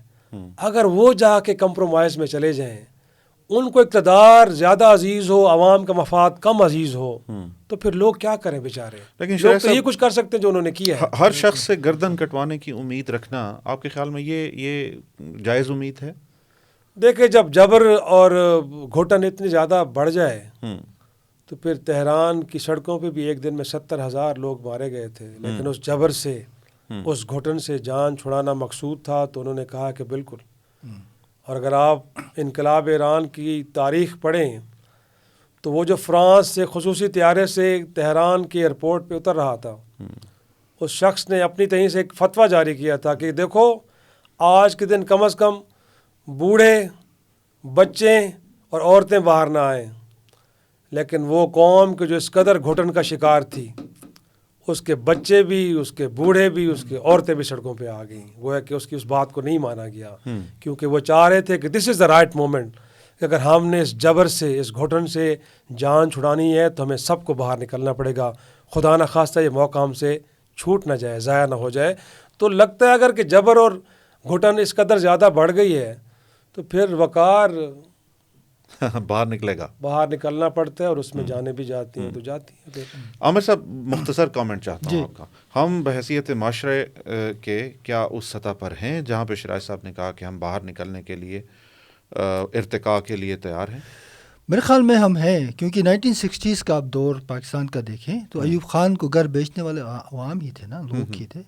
اگر وہ جا کے کمپرومائز میں چلے جائیں، ان کو اقتدار زیادہ عزیز ہو، عوام کا مفاد کم عزیز ہو، تو پھر لوگ کیا کریں بیچارے. لیکن لوگ تو یہ کچھ کر سکتے ہیں جو انہوں نے کیا ہے. ہر شخص سے گردن کٹوانے کی امید رکھنا آپ کے خیال میں یہ جائز امید ہے؟ دیکھیں، جب جبر اور گھٹن اتنی زیادہ بڑھ جائے تو پھر تہران کی سڑکوں پہ بھی ایک دن میں 70,000 لوگ مارے گئے تھے، لیکن اس جبر سے، اس گھٹن سے جان چھڑانا مقصود تھا تو انہوں نے کہا کہ بالکل. اور اگر آپ انقلاب ایران کی تاریخ پڑھیں تو وہ جو فرانس سے خصوصی طیارے سے تہران کے ایئرپورٹ پہ اتر رہا تھا، اس شخص نے اپنی طرح سے ایک فتویٰ جاری کیا تھا کہ دیکھو، آج کے دن کم از کم بوڑھے، بچے اور عورتیں باہر نہ آئیں. لیکن وہ قوم کہ جو اس قدر گھٹن کا شکار تھی، اس کے بچے بھی، اس کے بوڑھے بھی، اس کے عورتیں بھی سڑکوں پہ آ گئیں. گویا کہ اس کی اس بات کو نہیں مانا گیا، کیونکہ وہ چاہ رہے تھے کہ دس از دا رائٹ مومنٹ، کہ اگر ہم نے اس جبر سے، اس گھٹن سے جان چھڑانی ہے تو ہمیں سب کو باہر نکلنا پڑے گا، خدا نہ خواستہ یہ موقع ہم سے چھوٹ نہ جائے، ضائع نہ ہو جائے. تو لگتا ہے اگر کہ جبر اور گھٹن اس قدر زیادہ بڑھ گئی ہے تو پھر وقار باہر نکلے گا، باہر نکلنا پڑتا ہے، اور اس میں جانے بھی جاتی ہیں تو جاتی ہیں. عامر صاحب، مختصر کامنٹ چاہتا ہوں آپ کا. ہم بحیثیت معاشرے کے کیا اس سطح پر ہیں جہاں پہ شراج صاحب نے کہا کہ ہم باہر نکلنے کے لیے، ارتقاء کے لیے تیار ہیں؟ میرے خیال میں ہم ہیں، کیونکہ 1960s کا آپ دور پاکستان کا دیکھیں تو ایوب خان کو گھر بیچنے والے عوام ہی تھے نا، لوگ ہی تھے.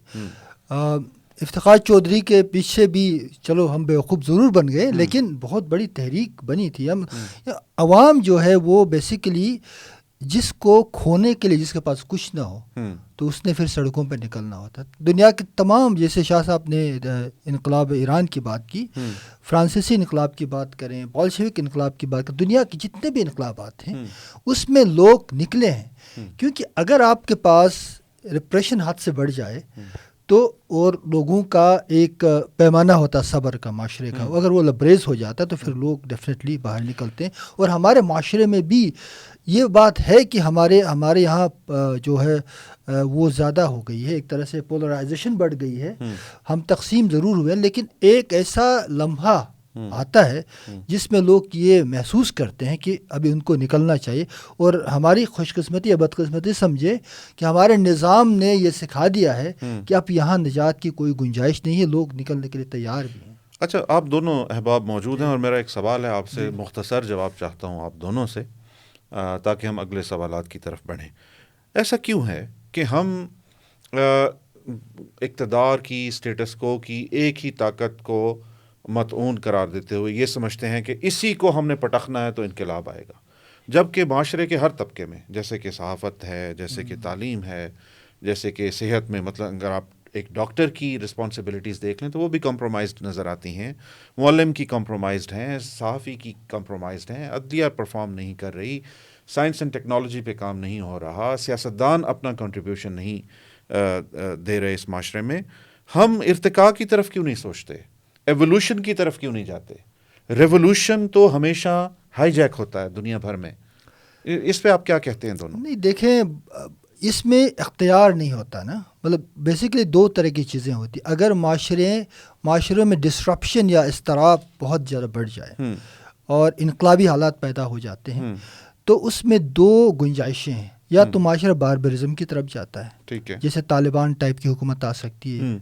افتخار چودھری کے پیچھے بھی چلو ہم بیوقوف ضرور بن گئے، لیکن بہت بڑی تحریک بنی تھی. ہم عوام جو ہے وہ بیسیکلی جس کو کھونے کے لیے، جس کے پاس کچھ نہ ہو تو اس نے پھر سڑکوں پہ نکلنا ہوتا. دنیا کے تمام، جیسے شاہ صاحب نے انقلاب ایران کی بات کی، فرانسیسی انقلاب کی بات کریں، بولشوک انقلاب کی بات کریں، دنیا کے جتنے بھی انقلابات ہیں اس میں لوگ نکلے ہیں. کیونکہ اگر آپ کے پاس ریپریشن حد سے بڑھ جائے تو، اور لوگوں کا ایک پیمانہ ہوتا صبر کا، معاشرے کا، اگر وہ لبریز ہو جاتا تو پھر لوگ ڈیفینیٹلی باہر نکلتے ہیں. اور ہمارے معاشرے میں بھی یہ بات ہے کہ ہمارے یہاں جو ہے وہ زیادہ ہو گئی ہے، ایک طرح سے پولرائزیشن بڑھ گئی ہے. ہم تقسیم ضرور ہوئے، لیکن ایک ایسا لمحہ آتا ہے جس میں لوگ یہ محسوس کرتے ہیں کہ ابھی ان کو نکلنا چاہیے. اور ہماری خوش قسمتی یا بدقسمتی سمجھے کہ ہمارے نظام نے یہ سکھا دیا ہے کہ اب یہاں نجات کی کوئی گنجائش نہیں ہے، لوگ نکلنے کے لیے تیار بھی ہیں. اچھا، آپ دونوں احباب موجود ہیں اور میرا ایک سوال ہے آپ سے، مختصر جواب چاہتا ہوں آپ دونوں سے. تاکہ ہم اگلے سوالات کی طرف بڑھیں. ایسا کیوں ہے کہ ہم اقتدار کی، اسٹیٹس کو کی ایک ہی طاقت کو مطعون قرار دیتے ہوئے یہ سمجھتے ہیں کہ اسی کو ہم نے پٹخنا ہے تو انقلاب آئے گا، جبکہ معاشرے کے ہر طبقے میں، جیسے کہ صحافت ہے، جیسے کہ تعلیم ہے، جیسے کہ صحت میں، مطلب اگر آپ ایک ڈاکٹر کی رسپانسبلٹیز دیکھ لیں تو وہ بھی کمپرومائزڈ نظر آتی ہیں، معلم کی کمپرومائزڈ ہیں، صحافی کی کمپرومائزڈ ہیں، عدلیہ پرفارم نہیں کر رہی، سائنس اینڈ ٹیکنالوجی پہ کام نہیں ہو رہا، سیاستدان اپنا کنٹریبیوشن نہیں دے رہے اس معاشرے میں. ہم ارتقاء کی طرف کیوں نہیں سوچتے؟ ایوولوشن کی طرف کیوں نہیں جاتے؟ ریولوشن تو ہمیشہ ہائی جیک ہوتا ہے دنیا بھر میں. اس پہ آپ کیا کہتے ہیں دونوں؟ نہیں دیکھیں، اس میں اختیار نہیں ہوتا نا، مطلب بیسیکلی دو طرح کی چیزیں ہوتی. اگر معاشروں میں ڈسرپشن یا اضطراب بہت زیادہ بڑھ جائے اور انقلابی حالات پیدا ہو جاتے ہیں تو اس میں دو گنجائشیں ہیں. یا تو معاشرہ باربرزم کی طرف جاتا ہے، ٹھیک ہے، جیسے طالبان ٹائپ کی حکومت آ سکتی ہے،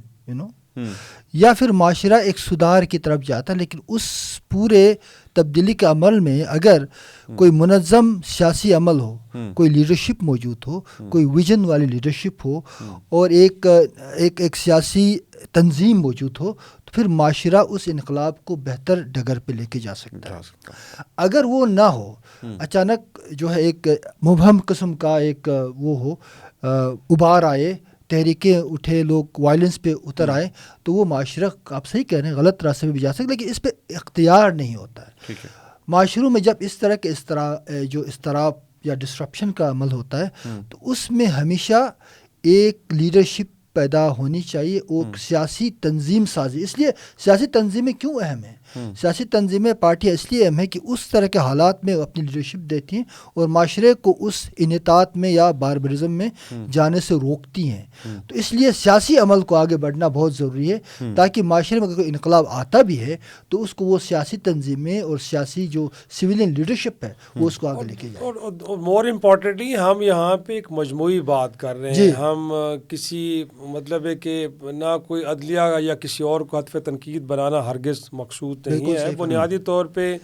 یا پھر معاشرہ ایک سدھار کی طرف جاتا ہے. لیکن اس پورے تبدیلی کے عمل میں اگر کوئی منظم سیاسی عمل ہو، کوئی لیڈرشپ موجود ہو، کوئی ویژن والی لیڈرشپ ہو اور ایک سیاسی تنظیم موجود ہو، تو پھر معاشرہ اس انقلاب کو بہتر ڈگر پہ لے کے جا سکتا ہے. اگر وہ نہ ہو، اچانک جو ہے ایک مبہم قسم کا ایک وہ ہو، ابھار آئے، تحریکیں اٹھے، لوگ وائلنس پہ اتر آئے، تو وہ معاشرہ، آپ صحیح کہہ رہے ہیں، غلط راستے پہ بھی جا سکتے، لیکن اس پہ اختیار نہیں ہوتا ہے. معاشروں میں جب اس طرح کے جو اضطراب یا ڈسرپشن کا عمل ہوتا ہے تو اس میں ہمیشہ ایک لیڈرشپ پیدا ہونی چاہیے اور سیاسی تنظیم سازی. اس لیے سیاسی تنظیمیں کیوں اہم ہیں؟ سیاسی تنظیمیں، پارٹیاں اس لیے اہم ہیں کہ اس طرح کے حالات میں اپنی لیڈرشپ دیتی ہیں اور معاشرے کو اس انحطاط میں یا باربرزم میں جانے سے روکتی ہیں. تو اس لیے سیاسی عمل کو آگے بڑھنا بہت ضروری ہے تاکہ معاشرے میں کوئی انقلاب آتا بھی ہے تو اس کو وہ سیاسی تنظیمیں اور سیاسی جو سویلین لیڈرشپ ہے وہ اس کو آگے لے کے جائے. اور مور امپورٹنٹلی ہم یہاں پہ ایک مجموعی بات کر رہے ہیں. ہم کسی مطلب ہے کہ نہ کوئی عدلیہ یا کسی اور کو ہدف تنقید بنانا ہرگز مقصود نہیں ہے. بنیادی طور پہ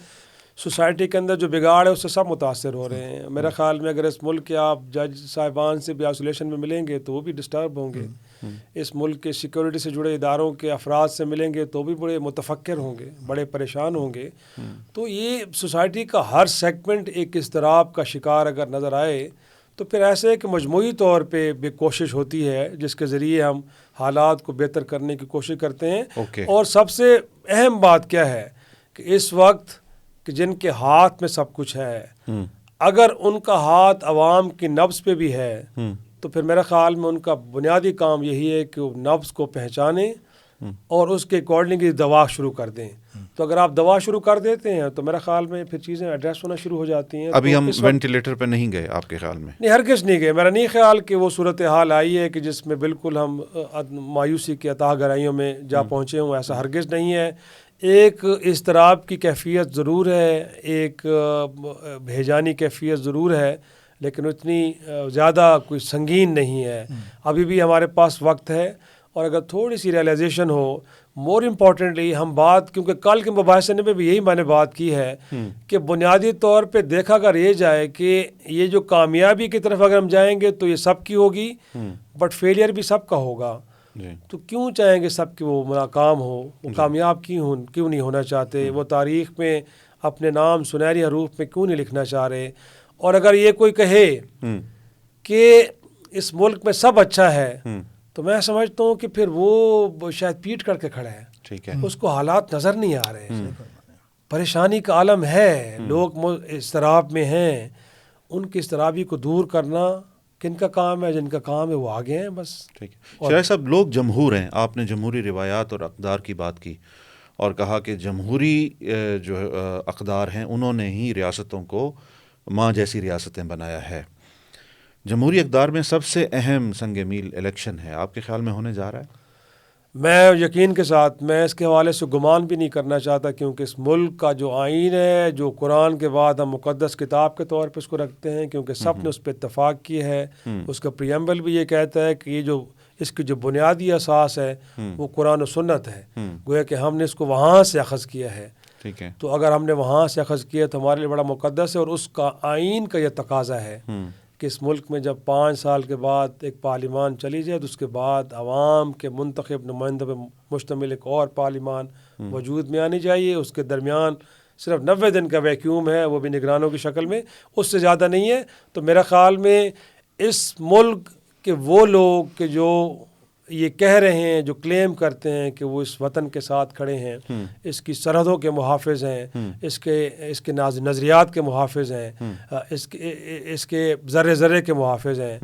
سوسائٹی کے اندر جو بگاڑ ہے اس سے سب متاثر ہو رہے ہیں. میرا خیال میں اگر اس ملک کے آپ جج صاحبان سے بھی آئسولیشن میں ملیں گے تو وہ بھی ڈسٹرب ہوں گے. اس ملک کے سیکورٹی سے جڑے اداروں کے افراد سے ملیں گے تو بھی بڑے متفکر ہوں گے، بڑے پریشان ہوں گے. تو یہ سوسائٹی کا ہر سیگمنٹ ایک اضطراب کا شکار اگر نظر آئے تو پھر ایسے کہ مجموعی طور پہ بھی کوشش ہوتی ہے جس کے ذریعے ہم حالات کو بہتر کرنے کی کوشش کرتے ہیں. اور سب سے اہم بات کیا ہے کہ اس وقت کہ جن کے ہاتھ میں سب کچھ ہے، اگر ان کا ہاتھ عوام کی نبض پہ بھی ہے تو پھر میرا خیال میں ان کا بنیادی کام یہی ہے کہ وہ نبض کو پہچانیں اور اس کے اکارڈنگلی دوا شروع کر دیں. تو اگر آپ دوا شروع کر دیتے ہیں تو میرا خیال میں پھر چیزیں ایڈریس ہونا شروع ہو جاتی ہیں. ابھی ہم وینٹیلیٹر پہ نہیں گئے آپ کے خیال میں؟ نہیں، ہرگز نہیں گئے. میرا نہیں خیال کہ وہ صورتحال آئی ہے کہ جس میں بالکل ہم مایوسی کی اتاہ گہرائیوں میں جا پہنچے ہوں، ایسا ہرگز نہیں ہے. ایک اضطراب کی کیفیت ضرور ہے، ایک بھیجانی کیفیت ضرور ہے، لیکن اتنی زیادہ کوئی سنگین نہیں ہے. ابھی بھی ہمارے پاس وقت ہے اور اگر تھوڑی سی ریئلائزیشن ہو، مور امپورٹنٹلی ہم بات، کیونکہ کل کے مباحثے میں بھی یہی میں نے بات کی ہے کہ بنیادی طور پہ دیکھا اگر یہ جائے کہ یہ جو کامیابی کی طرف اگر ہم جائیں گے تو یہ سب کی ہوگی، بٹ فیلئر بھی سب کا ہوگا. تو کیوں چاہیں گے سب کہ وہ ناکام ہو؟ وہ کامیاب کیوں نہیں ہونا چاہتے؟ وہ تاریخ میں اپنے نام سنہری حروف میں کیوں نہیں لکھنا چاہ رہے؟ اور اگر یہ کوئی کہے کہ اس ملک میں سب اچھا ہے تو میں سمجھتا ہوں کہ پھر وہ شاید پیٹ کر کے کھڑا ہے. ٹھیک ہے، اس کو حالات نظر نہیں آ رہے ہیں، پریشانی کا عالم ہے، لوگ اضطراب میں ہیں. ان کی اضطرابی کو دور کرنا کن کا کام ہے؟ جن کا کام ہے وہ آگے ہیں بس. ٹھیک ہے. شاہ صاحب، لوگ جمہور ہیں. آپ نے جمہوری روایات اور اقدار کی بات کی اور کہا کہ جمہوری جو اقدار ہیں انہوں نے ہی ریاستوں کو ماں جیسی ریاستیں بنایا ہے. جمہوری اقدار میں سب سے اہم سنگ میل الیکشن ہے. آپ کے خیال میں ہونے جا رہا ہے؟ میں یقین کے ساتھ میں اس کے حوالے سے گمان بھی نہیں کرنا چاہتا، کیونکہ اس ملک کا جو آئین ہے، جو قرآن کے بعد ہم مقدس کتاب کے طور پہ اس کو رکھتے ہیں، کیونکہ سب نے اس پہ اتفاق کی ہے. اس کا پریمبل بھی یہ کہتا ہے کہ یہ جو اس کی جو بنیادی اساس ہے وہ قرآن و سنت ہے. گویا کہ ہم نے اس کو وہاں سے اخذ کیا ہے. ٹھیک ہے. تو اگر ہم نے وہاں سے اخذ کیا تو ہمارے لیے بڑا مقدس ہے، اور اس کا آئین کا یہ تقاضا ہے کہ اس ملک میں جب 5 سال کے بعد ایک پارلیمان چلی جائے تو اس کے بعد عوام کے منتخب نمائندوں پہ مشتمل ایک اور پارلیمان وجود میں آنی چاہیے. اس کے درمیان صرف 90 دن کا ویکیوم ہے، وہ بھی نگرانوں کی شکل میں، اس سے زیادہ نہیں ہے. تو میرا خیال میں اس ملک کے وہ لوگ کہ جو یہ کہہ رہے ہیں، جو کلیم کرتے ہیں کہ وہ اس وطن کے ساتھ کھڑے ہیں، اس کی سرحدوں کے محافظ ہیں، اس کے نظریات کے محافظ ہیں، اس کے ذرے ذرے کے محافظ ہیں،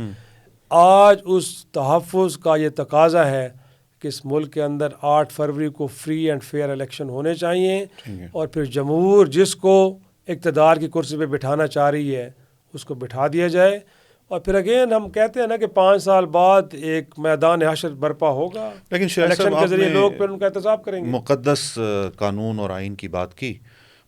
آج اس تحفظ کا یہ تقاضا ہے کہ اس ملک کے اندر 8 فروری کو فری اینڈ فیئر الیکشن ہونے چاہیے، اور پھر جمہور جس کو اقتدار کی کرسی پہ بٹھانا چاہ رہی ہے اس کو بٹھا دیا جائے. اور پھر اگین ہم کہتے ہیں نا کہ 5 سال بعد ایک میدان حشر برپا ہوگا، لیکن شاید الیکشن کے ذریعے لوگ پھر ان کا احتساب کریں گے. مقدس قانون اور آئین کی بات کی،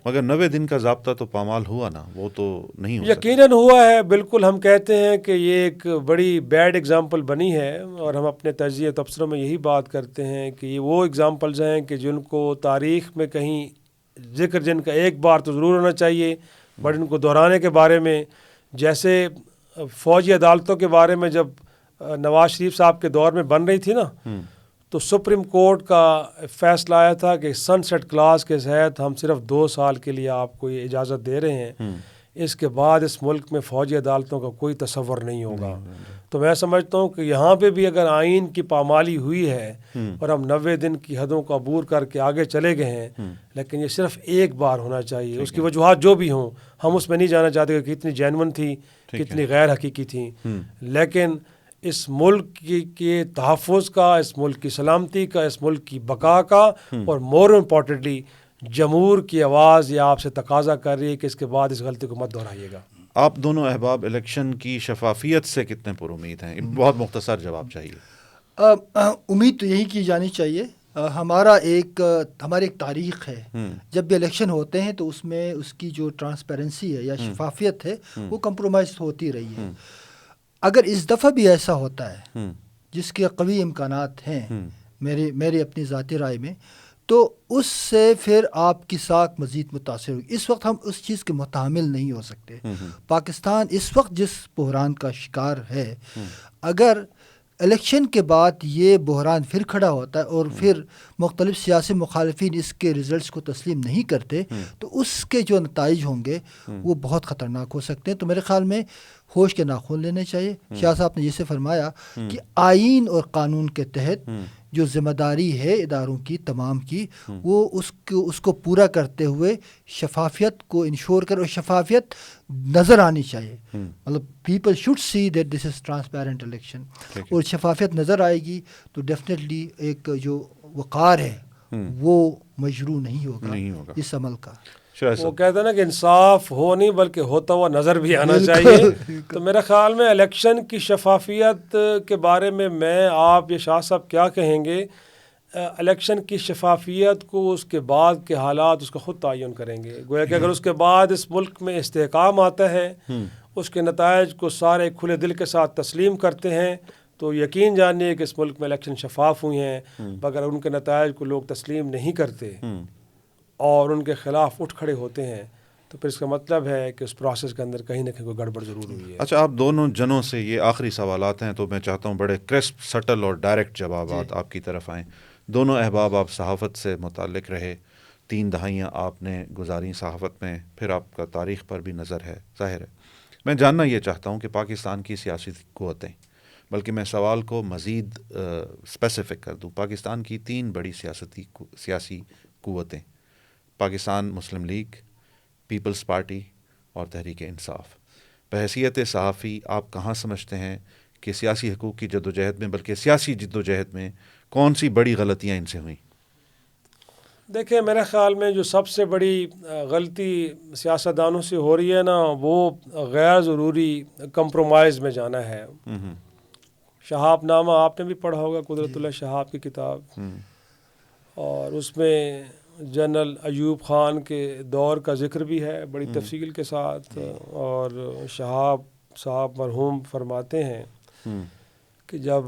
مگر 90 دن کا ضابطہ تو پامال ہوا نا، وہ تو نہیں ہو سکتا. یقیناً ہوا ہے، بالکل. ہم کہتے ہیں کہ یہ ایک بڑی بیڈ اگزامپل بنی ہے، اور ہم اپنے تجزیہ تبصروں میں یہی بات کرتے ہیں کہ یہ وہ اگزامپلز ہیں کہ جن کو تاریخ میں کہیں ذکر جن کا ایک بار تو ضرور ہونا چاہیے، بٹ ان کو دہرانے کے بارے میں، جیسے فوجی عدالتوں کے بارے میں جب نواز شریف صاحب کے دور میں بن رہی تھی نا، تو سپریم کورٹ کا فیصلہ آیا تھا کہ سن سیٹ کلاس کے تحت ہم صرف 2 سال کے لیے آپ کو یہ اجازت دے رہے ہیں، اس کے بعد اس ملک میں فوجی عدالتوں کا کوئی تصور نہیں ہوگا. تو میں سمجھتا ہوں کہ یہاں پہ بھی اگر آئین کی پامالی ہوئی ہے اور ہم 90 دن کی حدوں کو عبور کر کے آگے چلے گئے ہیں، لیکن یہ صرف ایک بار ہونا چاہیے. اس کی وجوہات جو بھی ہوں، ہم اس میں نہیں جانا چاہتے کہ کتنی جینون تھی، کتنی غیر حقیقی تھیں، لیکن اس ملک کے تحفظ کا، اس ملک کی سلامتی کا، اس ملک کی بقا کا، اور مور امپورٹنٹلی جمہور کی آواز یہ آپ سے تقاضا کر رہی ہے کہ اس کے بعد اس غلطی کو مت دہرائیے گا. آپ دونوں احباب الیکشن کی شفافیت سے کتنے پر امید ہیں؟ بہت مختصر جواب چاہیے. امید تو یہی کی جانی چاہیے. ہماری ایک تاریخ ہے، جب بھی الیکشن ہوتے ہیں تو اس میں اس کی جو ٹرانسپیرنسی ہے یا شفافیت ہے وہ کمپرومائز ہوتی رہی ہے. اگر اس دفعہ بھی ایسا ہوتا ہے، جس کے قوی امکانات ہیں میری اپنی ذاتی رائے میں، تو اس سے پھر آپ کی ساکھ مزید متاثر ہوگی. اس وقت ہم اس چیز کے متحمل نہیں ہو سکتے. پاکستان اس وقت جس بحران کا شکار ہے، اگر الیکشن کے بعد یہ بحران پھر کھڑا ہوتا ہے اور پھر مختلف سیاسی مخالفین اس کے ریزلٹس کو تسلیم نہیں کرتے، تو اس کے جو نتائج ہوں گے وہ بہت خطرناک ہو سکتے ہیں. تو میرے خیال میں ہوش کے ناخن لینے چاہیے. شاہ صاحب نے جسے فرمایا کہ آئین اور قانون کے تحت جو ذمہ داری ہے اداروں کی تمام کی، وہ اس کو پورا کرتے ہوئے شفافیت کو انشور کر، اور شفافیت نظر آنی چاہیے. مطلب people should see that this is transparent election, اور شفافیت نظر آئے گی تو ڈیفینیٹلی ایک جو وقار ہے وہ مجروح نہیں ہوگا اس عمل کا. وہ کہتے ہیں نا کہ انصاف ہو نہیں بلکہ ہوتا ہوا نظر بھی آنا چاہیے. تو میرے خیال میں الیکشن کی شفافیت کے بارے میں آپ یہ شاہ صاحب کیا کہیں گے؟ الیکشن کی شفافیت کو اس کے بعد کے حالات اس کا خود تعین کریں گے. گویا کہ اگر اس کے بعد اس ملک میں استحکام آتا ہے، اس کے نتائج کو سارے کھلے دل کے ساتھ تسلیم کرتے ہیں، تو یقین جانیے کہ اس ملک میں الیکشن شفاف ہوئی ہیں. مگر ان کے نتائج کو لوگ تسلیم نہیں کرتے اور ان کے خلاف اٹھ کھڑے ہوتے ہیں، تو پھر اس کا مطلب ہے کہ اس پروسیس کے اندر کہیں نہ کہیں کوئی گڑبڑ ضرور ہوئی ہے. اچھا، آپ دونوں جنوں سے یہ آخری سوالات ہیں، تو میں چاہتا ہوں بڑے کرسپ، سٹل اور ڈائریکٹ جوابات آپ کی طرف آئیں. دونوں احباب آپ صحافت سے متعلق رہے، 3 دہائیاں آپ نے گزاری صحافت میں، پھر آپ کا تاریخ پر بھی نظر ہے، ظاہر ہے. میں جاننا یہ چاہتا ہوں کہ پاکستان کی سیاسی قوتیں، بلکہ میں سوال کو مزید اسپیسیفک کر دوں. پاکستان کی 3 بڑی سیاسی قوتیں، پاکستان مسلم لیگ، پیپلز پارٹی اور تحریک انصاف. بحیثیت صحافی آپ کہاں سمجھتے ہیں کہ سیاسی حقوق کی جدوجہد میں، بلکہ سیاسی جدوجہد میں کون سی بڑی غلطیاں ان سے ہوئیں؟ دیکھیں، میرے خیال میں جو سب سے بڑی غلطی سیاستدانوں سے ہو رہی ہے نا، وہ غیر ضروری کمپرومائز میں جانا ہے. شہاب نامہ آپ نے بھی پڑھا ہوگا، قدرت اللہ شہاب کی کتاب، اور اس میں جنرل ایوب خان کے دور کا ذکر بھی ہے بڑی تفصیل کے ساتھ. اور شہاب صاحب مرحوم فرماتے ہیں کہ جب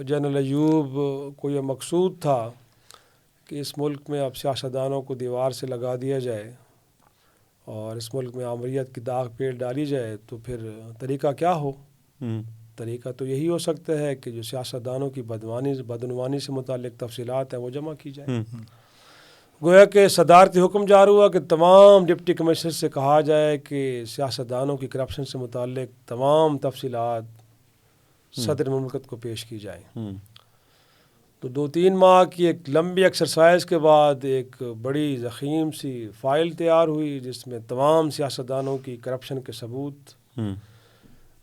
جنرل ایوب کو یہ مقصود تھا کہ اس ملک میں اب سیاستدانوں کو دیوار سے لگا دیا جائے اور اس ملک میں آمریت کی داغ پیل ڈالی جائے تو پھر طریقہ کیا ہو؟ طریقہ تو یہی ہو سکتا ہے کہ جو سیاستدانوں کی بدعنوانی سے متعلق تفصیلات ہیں وہ جمع کی جائیں. گویا کہ صدارتی حکم جاری ہوا کہ تمام ڈپٹی کمشنر سے کہا جائے کہ سیاستدانوں کی کرپشن سے متعلق تمام تفصیلات صدر مملکت کو پیش کی جائیں. تو 2-3 ماہ کی ایک لمبی ایکسرسائز کے بعد ایک بڑی ضخیم سی فائل تیار ہوئی جس میں تمام سیاستدانوں کی کرپشن کے ثبوت.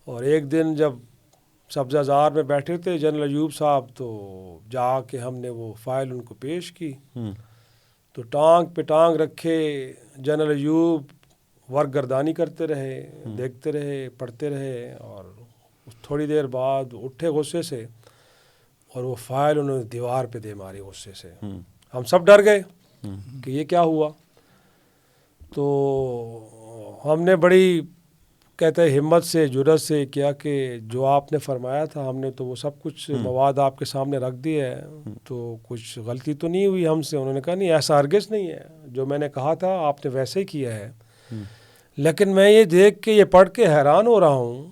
اور ایک دن جب سبزہ زار میں بیٹھے تھے جنرل ایوب صاحب تو جا کے ہم نے وہ فائل ان کو پیش کی تو ٹانگ پہ ٹانگ رکھے جنرل ایوب ورگردانی کرتے رہے، دیکھتے رہے، پڑھتے رہے اور تھوڑی دیر بعد اٹھے غصے سے اور وہ فائل انہوں نے دیوار پہ دے ماری غصے سے. ہم سب ڈر گئے کہ یہ کیا ہوا. تو ہم نے بڑی کہتے ہیں ہمت سے جرأت سے کیا کہ جو آپ نے فرمایا تھا ہم نے تو وہ سب کچھ مواد آپ کے سامنے رکھ دیا ہے، تو کچھ غلطی تو نہیں ہوئی ہم سے؟ انہوں نے کہا نہیں، ایسا ہرگز نہیں ہے، جو میں نے کہا تھا آپ نے ویسے ہی کیا ہے. لیکن میں یہ دیکھ کے یہ پڑھ کے حیران ہو رہا ہوں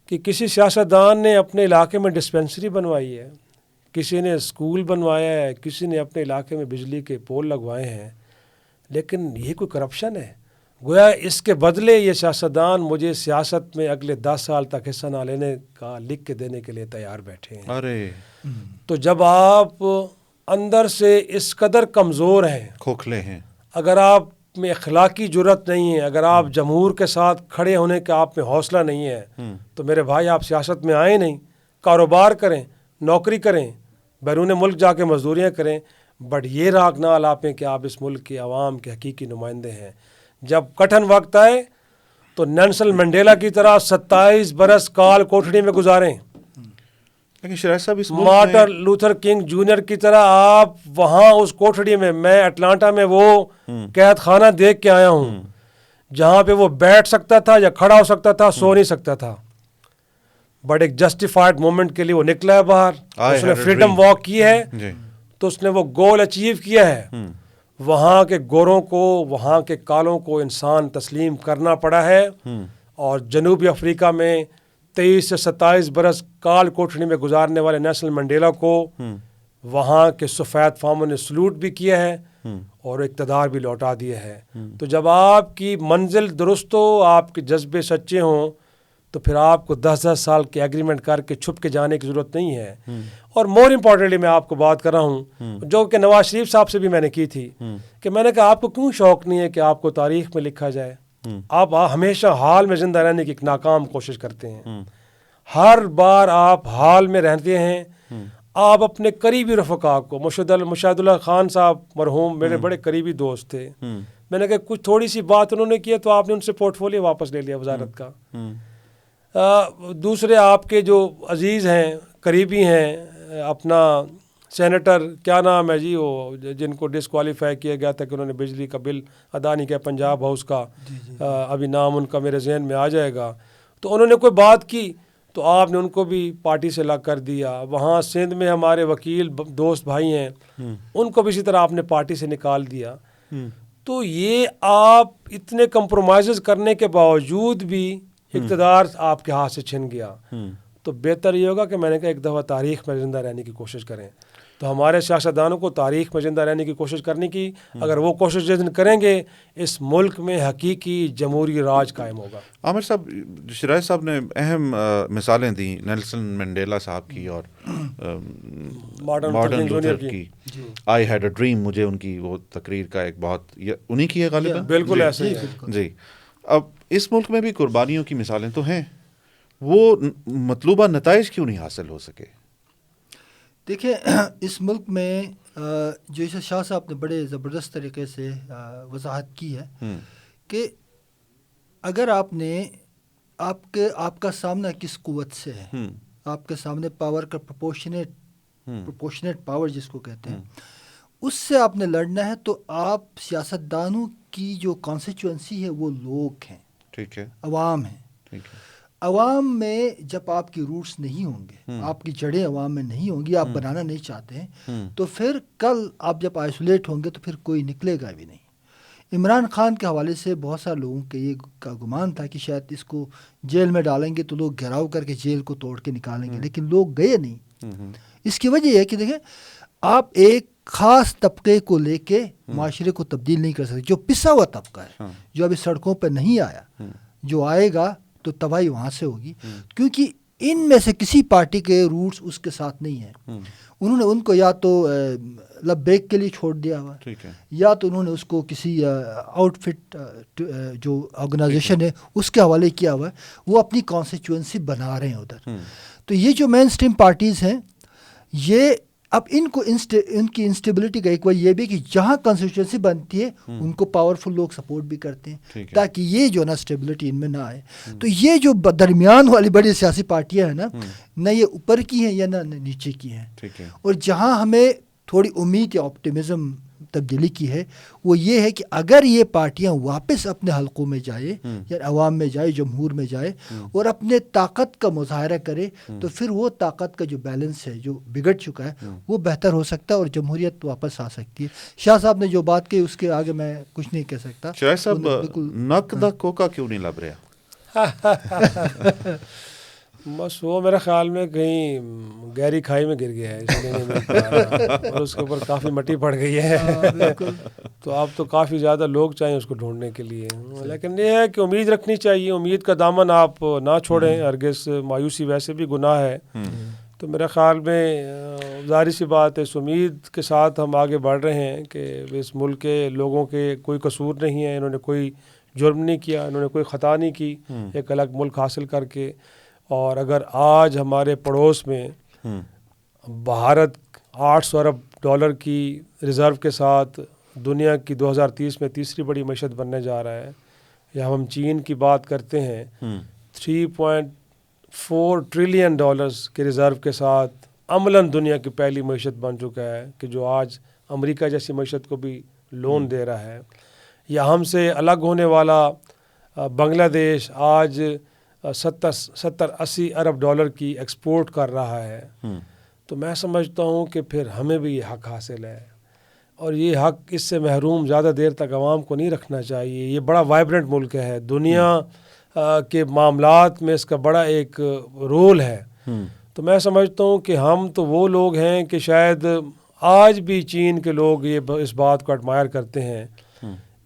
کہ کسی سیاستدان نے اپنے علاقے میں ڈسپنسری بنوائی ہے، کسی نے اسکول بنوایا ہے، کسی نے اپنے علاقے میں بجلی کے پول لگوائے ہیں، لیکن یہ کوئی کرپشن ہے؟ گویا اس کے بدلے یہ سیاستدان مجھے سیاست میں اگلے 10 سال تک حصہ نہ لینے کا لکھ کے دینے کے لیے تیار بیٹھے ہیں. ارے تو جب آپ اندر سے اس قدر کمزور ہیں، کھوکھلے ہیں، اگر آپ میں اخلاقی جرأت نہیں ہے، اگر آپ جمہور کے ساتھ کھڑے ہونے کا آپ میں حوصلہ نہیں ہے تو میرے بھائی آپ سیاست میں آئیں نہیں. کاروبار کریں، نوکری کریں، بیرون ملک جا کے مزدوریاں کریں، بٹ یہ راگ نہ الاپیں کہ آپ اس ملک کے عوام کے حقیقی نمائندے ہیں. جب کٹھن وقت آئے تو نیلسن منڈیلا کی طرح 27 برس کال کوٹھڑی میں گزاریں. لیکن شرائط صاحب اس مارٹن لوتھر کنگ جونیئر کی طرح آپ وہاں اس کوٹھڑی میں اٹلانٹا میں وہ قید خانہ دیکھ کے آیا ہوں جہاں پہ وہ بیٹھ سکتا تھا یا کھڑا ہو سکتا تھا، سو نہیں سکتا تھا، بٹ ایک جسٹیفائڈ مومنٹ کے لیے وہ نکلا ہے باہر، اس نے فریڈم واک کی ہے تو اس نے وہ گول اچیو کیا ہے. وہاں کے گوروں کو، وہاں کے کالوں کو انسان تسلیم کرنا پڑا ہے. اور جنوبی افریقہ میں 23 سے 27 برس کال کوٹھڑی میں گزارنے والے نیلسن منڈیلا کو وہاں کے سفید فاموں نے سلوٹ بھی کیا ہے اور اقتدار بھی لوٹا دیا ہے. تو جب آپ کی منزل درست ہو، آپ کے جذبے سچے ہوں، تو پھر آپ کو 10-10 سال کے ایگریمنٹ کر کے چھپ کے جانے کی ضرورت نہیں ہے. اور مور امپورٹنٹلی میں آپ کو بات کر رہا ہوں جو کہ نواز شریف صاحب سے بھی میں نے کی تھی کہ میں نے کہا آپ کو کیوں شوق نہیں ہے کہ آپ کو تاریخ میں لکھا جائے؟ آپ ہمیشہ حال میں زندہ رہنے کی ایک ناکام کوشش کرتے ہیں، ہر بار آپ حال میں رہتے ہیں. آپ اپنے قریبی رفقا کو، مشاہد اللہ خان صاحب مرحوم میرے بڑے قریبی دوست تھے، میں نے کہا کچھ تھوڑی سی بات انہوں نے کی تو آپ نے ان سے پورٹ فولیو واپس لے لیا وزارت کا. دوسرے آپ کے جو عزیز ہیں، قریبی ہیں، اپنا سینیٹر کیا نام ہے جی وہ جن کو ڈسکوالیفائی کیا گیا تھا کہ انہوں نے بجلی کا بل ادا نہیں کیا، پنجاب ہاؤس کا، ابھی نام ان کا میرے ذہن میں آ جائے گا، تو انہوں نے کوئی بات کی تو آپ نے ان کو بھی پارٹی سے الگ کر دیا. وہاں سندھ میں ہمارے وکیل دوست بھائی ہیں، ان کو بھی اسی طرح آپ نے پارٹی سے نکال دیا. تو یہ آپ اتنے کمپرومائزز کرنے کے باوجود بھی اقتدار آپ کے ہاتھ سے چھن گیا. تو بہتر یہ ہوگا کہ میں نے کہا ایک دفعہ تاریخ میں زندہ رہنے کی کوشش کریں. تو ہمارے سیاستدانوں کو تاریخ میں زندہ رہنے کی کوشش کرنے کی، اگر وہ کوشش جس دن کریں گے اس ملک میں حقیقی جمہوری راج قائم ہوگا. عامر صاحب، شرائط صاحب نے اہم مثالیں دیں نیلسن منڈیلا صاحب کی اور مارٹن لوتھر کی. آئی ہیڈ اے ڈریم، مجھے ان کی وہ تقریر کا ایک بہت انہی کی ہے غالباً. بالکل ایسے ہی جی. اب اس ملک میں بھی قربانیوں کی مثالیں تو ہیں، وہ مطلوبہ نتائج کیوں نہیں حاصل ہو سکے؟ دیکھیں اس ملک میں جو اسے شاہ صاحب نے بڑے زبردست طریقے سے وضاحت کی ہے کہ اگر آپ کا سامنا کس قوت سے ہے، آپ کے سامنے پاور کا پروپورشنیٹ پاور جس کو کہتے ہیں، اس سے آپ نے لڑنا ہے تو آپ سیاستدانوں کی جو کانسٹیچوئنسی ہے وہ لوگ ہیں، ٹھیک ہے، عوام ہیں. عوام میں جب آپ کی روٹس نہیں ہوں گے، آپ کی جڑیں عوام میں نہیں ہوں گی، آپ بنانا نہیں چاہتے ہیں، تو پھر کل آپ جب آئسولیٹ ہوں گے تو پھر کوئی نکلے گا بھی نہیں۔ عمران خان کے حوالے سے بہت سارے لوگوں کے یہ کا گمان تھا کہ شاید اس کو جیل میں ڈالیں گے تو لوگ گھیراؤ کر کے جیل کو توڑ کے نکالیں گے، لیکن لوگ گئے نہیں۔ اس کی وجہ یہ ہے کہ دیکھیں، آپ ایک خاص طبقے کو لے کے معاشرے کو تبدیل نہیں کر سکتے۔ جو پسا ہوا طبقہ ہے، جو ابھی سڑکوں پہ نہیں آیا، جو آئے گا تو تباہی وہاں سے ہوگی، کیونکہ ان میں سے کسی پارٹی کے روٹس اس کے ساتھ نہیں ہیں۔ انہوں نے ان کو یا تو لبیک کے لیے چھوڑ دیا ہوا، یا تو انہوں نے اس کو کسی آؤٹ فٹ جو آرگنائزیشن ہے اس کے حوالے کیا ہوا ہے، وہ اپنی کانسٹیچوئنسی بنا رہے ہیں ادھر۔ تو یہ جو مین اسٹریم پارٹیز ہیں، یہ اب ان کو ان کی انسٹیبلٹی کا ایک وجہ یہ بھی کہ جہاں کانسٹیچوئنسی بنتی ہے ان کو پاورفل لوگ سپورٹ بھی کرتے ہیں تاکہ یہ جو نا اسٹیبلٹی ان میں نہ آئے۔ تو یہ جو درمیان والی بڑی سیاسی پارٹیاں ہیں نا، نہ یہ اوپر کی ہیں یا نہ نیچے کی ہیں، اور جہاں ہمیں تھوڑی امید یا آپٹیمزم تبدیلی کی ہے وہ یہ ہے کہ اگر یہ پارٹیاں واپس اپنے حلقوں میں جائے یا عوام میں جائے، جمہور میں جائے اور اپنے طاقت کا مظاہرہ کرے، تو پھر وہ طاقت کا جو بیلنس ہے جو بگڑ چکا ہے وہ بہتر ہو سکتا ہے اور جمہوریت واپس آ سکتی ہے۔ شاہ صاحب نے جو بات کی اس کے آگے میں کچھ نہیں کہہ سکتا۔ شاہ صاحب، نک دا کوکا کیوں نہیں لب رہا؟ بس وہ میرے خیال میں کہیں گہری کھائی میں گر گیا ہے، اس لیے نہیں مل پا رہا، اور اس کے اوپر کافی مٹی پڑ گئی ہے، تو اب تو کافی زیادہ لوگ چاہیے اس کو ڈھونڈنے کے لیے۔ لیکن یہ ہے کہ امید رکھنی چاہیے، امید کا دامن آپ نہ چھوڑیں، ہرگز مایوسی ویسے بھی گناہ ہے۔ تو میرے خیال میں ظاہر سی بات ہے، اس امید کے ساتھ ہم آگے بڑھ رہے ہیں کہ اس ملک کے لوگوں کے کوئی قصور نہیں ہے، انہوں نے کوئی جرم نہیں کیا، انہوں نے کوئی خطا نہیں کی ایک الگ ملک حاصل کر کے۔ اور اگر آج ہمارے پڑوس میں بھارت 800 ارب ڈالر کی ریزرو کے ساتھ دنیا کی 2030 میں تیسری بڑی معیشت بننے جا رہا ہے، یا ہم چین کی بات کرتے ہیں 3.4 ٹریلین ڈالرز کے ریزرو کے ساتھ عملاً دنیا کی پہلی معیشت بن چکا ہے، کہ جو آج امریکہ جیسی معیشت کو بھی لون دے رہا ہے، یا ہم سے الگ ہونے والا بنگلہ دیش آج 70-80 ارب ڈالر کی ایکسپورٹ کر رہا ہے۔ تو میں سمجھتا ہوں کہ پھر ہمیں بھی یہ حق حاصل ہے، اور یہ حق اس سے محروم زیادہ دیر تک عوام کو نہیں رکھنا چاہیے۔ یہ بڑا وائبرنٹ ملک ہے، دنیا کے معاملات میں اس کا بڑا ایک رول ہے۔ تو میں سمجھتا ہوں کہ ہم تو وہ لوگ ہیں کہ شاید آج بھی چین کے لوگ یہ اس بات کو ایڈمائر کرتے ہیں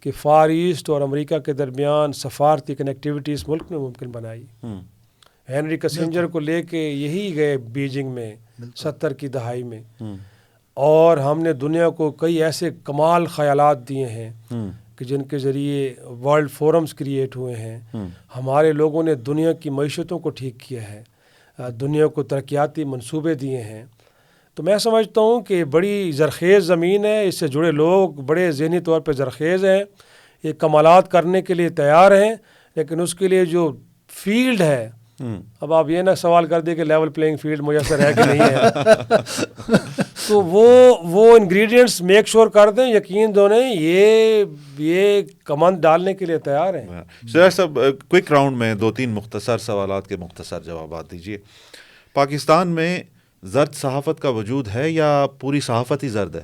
کہ فار ایسٹ اور امریکہ کے درمیان سفارتی کنیکٹیوٹی اس ملک میں ممکن بنائی۔ ہینری کسنجر کو لے کے یہی گئے بیجنگ میں 70 کی دہائی میں، اور ہم نے دنیا کو کئی ایسے کمال خیالات دیے ہیں کہ جن کے ذریعے ورلڈ فورمز کریٹ ہوئے ہیں۔ ہمارے لوگوں نے دنیا کی معیشتوں کو ٹھیک کیا ہے، دنیا کو ترقیاتی منصوبے دیے ہیں۔ تو میں سمجھتا ہوں کہ بڑی زرخیز زمین ہے، اس سے جڑے لوگ بڑے ذہنی طور پہ زرخیز ہیں، یہ کمالات کرنے کے لیے تیار ہیں، لیکن اس کے لیے جو فیلڈ ہے، اب آپ یہ نہ سوال کر دیں کہ لیول پلینگ فیلڈ میسر ہے کہ نہیں ہے، تو وہ انگریڈینٹس میک شور کر دیں، یقین دونیں یہ کمند ڈالنے کے لیے تیار ہیں۔ سر صاحب، کوئک راؤنڈ میں 2-3 مختصر سوالات کے مختصر جوابات دیجیے۔ پاکستان میں زرد صحافت کا وجود ہے یا پوری صحافت ہی زرد ہے؟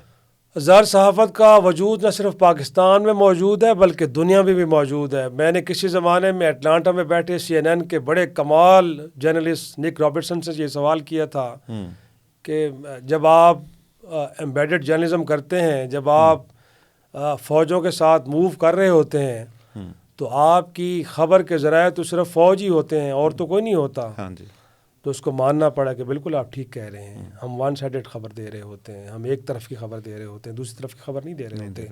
زرد صحافت کا وجود نہ صرف پاکستان میں موجود ہے بلکہ دنیا میں بھی موجود ہے۔ میں نے کسی زمانے میں اٹلانٹا میں بیٹھے CNN کے بڑے کمال جرنلسٹ نک رابرٹسن سے یہ سوال کیا تھا کہ جب آپ ایمبیڈڈ جرنلزم کرتے ہیں، جب آپ فوجوں کے ساتھ موو کر رہے ہوتے ہیں، تو آپ کی خبر کے ذرائع تو صرف فوج ہی ہوتے ہیں اور تو کوئی نہیں ہوتا۔ تو اس کو ماننا پڑا کہ بالکل آپ ٹھیک کہہ رہے ہیں، ہم ون سائیڈڈ خبر دے رہے ہوتے ہیں، ہم ایک طرف کی خبر دے رہے ہوتے ہیں، دوسری طرف کی خبر نہیں دے رہے ہوتے۔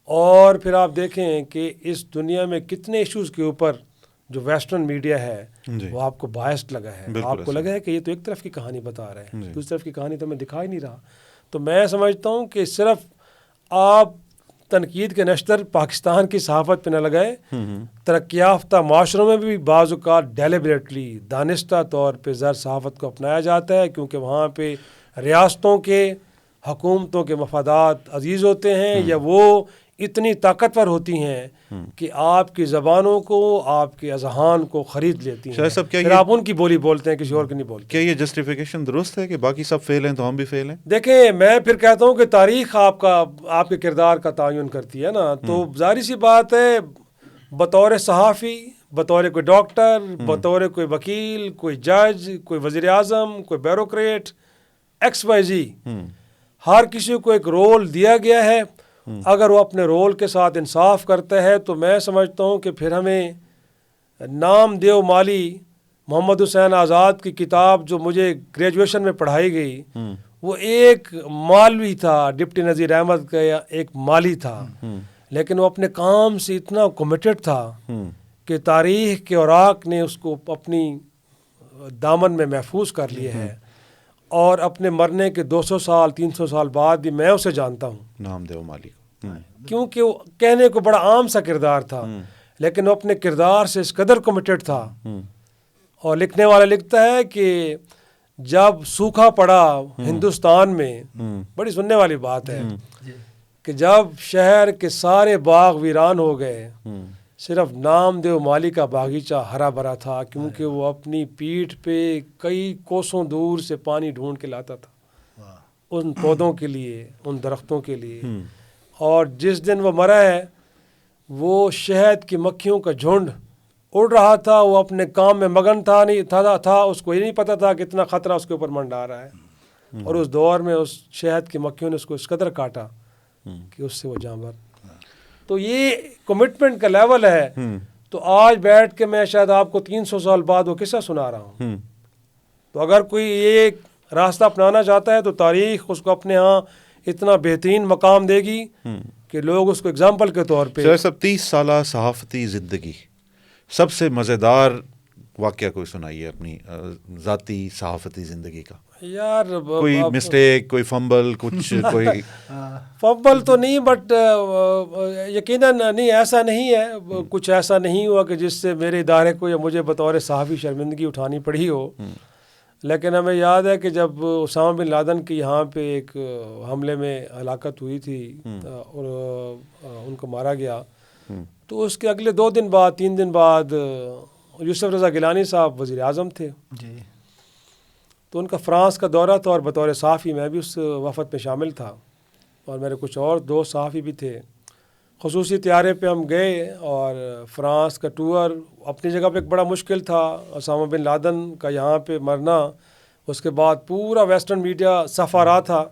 اور پھر آپ دیکھیں کہ اس دنیا میں کتنے ایشوز کے اوپر جو ویسٹرن میڈیا ہے وہ آپ کو بائسڈ لگا ہے، آپ کو لگا ہے کہ یہ تو ایک طرف کی کہانی بتا رہے ہیں، دوسری طرف کی کہانی تو ہمیں دکھائی نہیں رہا۔ تو میں سمجھتا ہوں کہ صرف آپ تنقید کے نشتر پاکستان کی صحافت پہ نہ لگائے، ترقی یافتہ معاشروں میں بھی بعض اوقات ڈیلیبریٹلی دانستہ طور پہ زر صحافت کو اپنایا جاتا ہے، کیونکہ وہاں پہ ریاستوں کے حکومتوں کے مفادات عزیز ہوتے ہیں، یا وہ اتنی طاقتور ہوتی ہیں کہ آپ کی زبانوں کو، آپ کے اذہان کو خرید لیتی ہیں. پھر آپ ان کی بولی بولتے ہیں، کسی اور کی نہیں بولتے. کیا یہ جسٹیفیکیشن درست ہے کہ باقی سب فیل ہیں تو ہم بھی فیل ہیں؟ دیکھیں، میں پھر کہتا ہوں کہ تاریخ آپ کے کردار کا تعین کرتی ہے نا. تو ظاہر سی بات ہے، بطور صحافی، بطور کوئی ڈاکٹر، بطور کوئی وکیل، کوئی جج، کوئی وزیر اعظم، کوئی بیوروکریٹ، XYZ، ہر کسی کو ایک رول دیا گیا ہے. اگر وہ اپنے رول کے ساتھ انصاف کرتا ہے تو میں سمجھتا ہوں کہ پھر ہمیں نام دیو مالی، محمد حسین آزاد کی کتاب جو مجھے گریجویشن میں پڑھائی گئی، وہ ایک مالوی تھا، ڈپٹی نذیر احمد کا ایک مالی تھا، لیکن وہ اپنے کام سے اتنا کمیٹڈ تھا کہ تاریخ کے اوراق نے اس کو اپنی دامن میں محفوظ کر لیا ہے. اور اپنے مرنے کے 200 سال 300 سال بعد بھی میں اسے جانتا ہوں، نام دیو مالی کو، کیونکہ وہ کہنے کو بڑا عام سا کردار تھا، لیکن وہ اپنے کردار سے اس قدر کمیٹڈ تھا. اور لکھنے والا لکھتا ہے کہ جب سوکھا پڑا ہندوستان میں، بڑی سننے والی بات ہے، کہ جب شہر کے سارے باغ ویران ہو گئے، صرف نام دیو مالی کا باغیچہ ہرا بھرا تھا، کیونکہ وہ اپنی پیٹھ پہ کئی کوسوں دور سے پانی ڈھونڈ کے لاتا تھا ان پودوں کے لیے، ان درختوں کے لیے. اور جس دن وہ مرا ہے، وہ شہد کی مکھیوں کا جھنڈ اڑ رہا تھا، وہ اپنے کام میں مگن تھا، اس کو یہ نہیں پتا تھا کہ اتنا خطرہ اس کے اوپر منڈا رہا ہے. اور اس دور میں اس شہد کی مکھیوں نے اس کو اس قدر کاٹا کہ اس سے وہ جاں بر. تو یہ کمٹمنٹ کا لیول ہے. تو آج بیٹھ کے میں شاید آپ کو 300 سال بعد وہ قصہ سنا رہا ہوں. تو اگر کوئی یہ راستہ اپنانا چاہتا ہے تو تاریخ اس کو اپنے ہاں اتنا بہترین مقام دے گی کہ لوگ اس کو اگزامپل کے طور پہ. سر صاحب 30 سالہ صحافتی زندگی، سب سے مزیدار واقعہ کوئی سنائیے اپنی ذاتی صحافتی زندگی کا. یار کوئی مسٹیک، کوئی فمبل، کچھ کوئی فمبل تو نہیں، بٹ یقیناً نہیں، ایسا نہیں ہے. کچھ ایسا نہیں ہوا کہ جس سے میرے ادارے کو یا مجھے بطور صحافی شرمندگی اٹھانی پڑی ہو. لیکن ہمیں یاد ہے کہ جب اسامہ بن لادن کی یہاں پہ ایک حملے میں ہلاکت ہوئی تھی اور ان کو مارا گیا، تو اس کے اگلے 2 دن بعد 3 دن بعد یوسف رضا گیلانی صاحب وزیر اعظم تھے. تو ان کا فرانس کا دورہ تھا اور بطور صحافی میں بھی اس وفد میں شامل تھا، اور میرے کچھ اور 2 صحافی بھی تھے. خصوصی طیارے پہ ہم گئے اور فرانس کا ٹور اپنی جگہ پہ ایک بڑا مشکل تھا. اسامہ بن لادن کا یہاں پہ مرنا، اس کے بعد پورا ویسٹرن میڈیا صف آ رہا تھا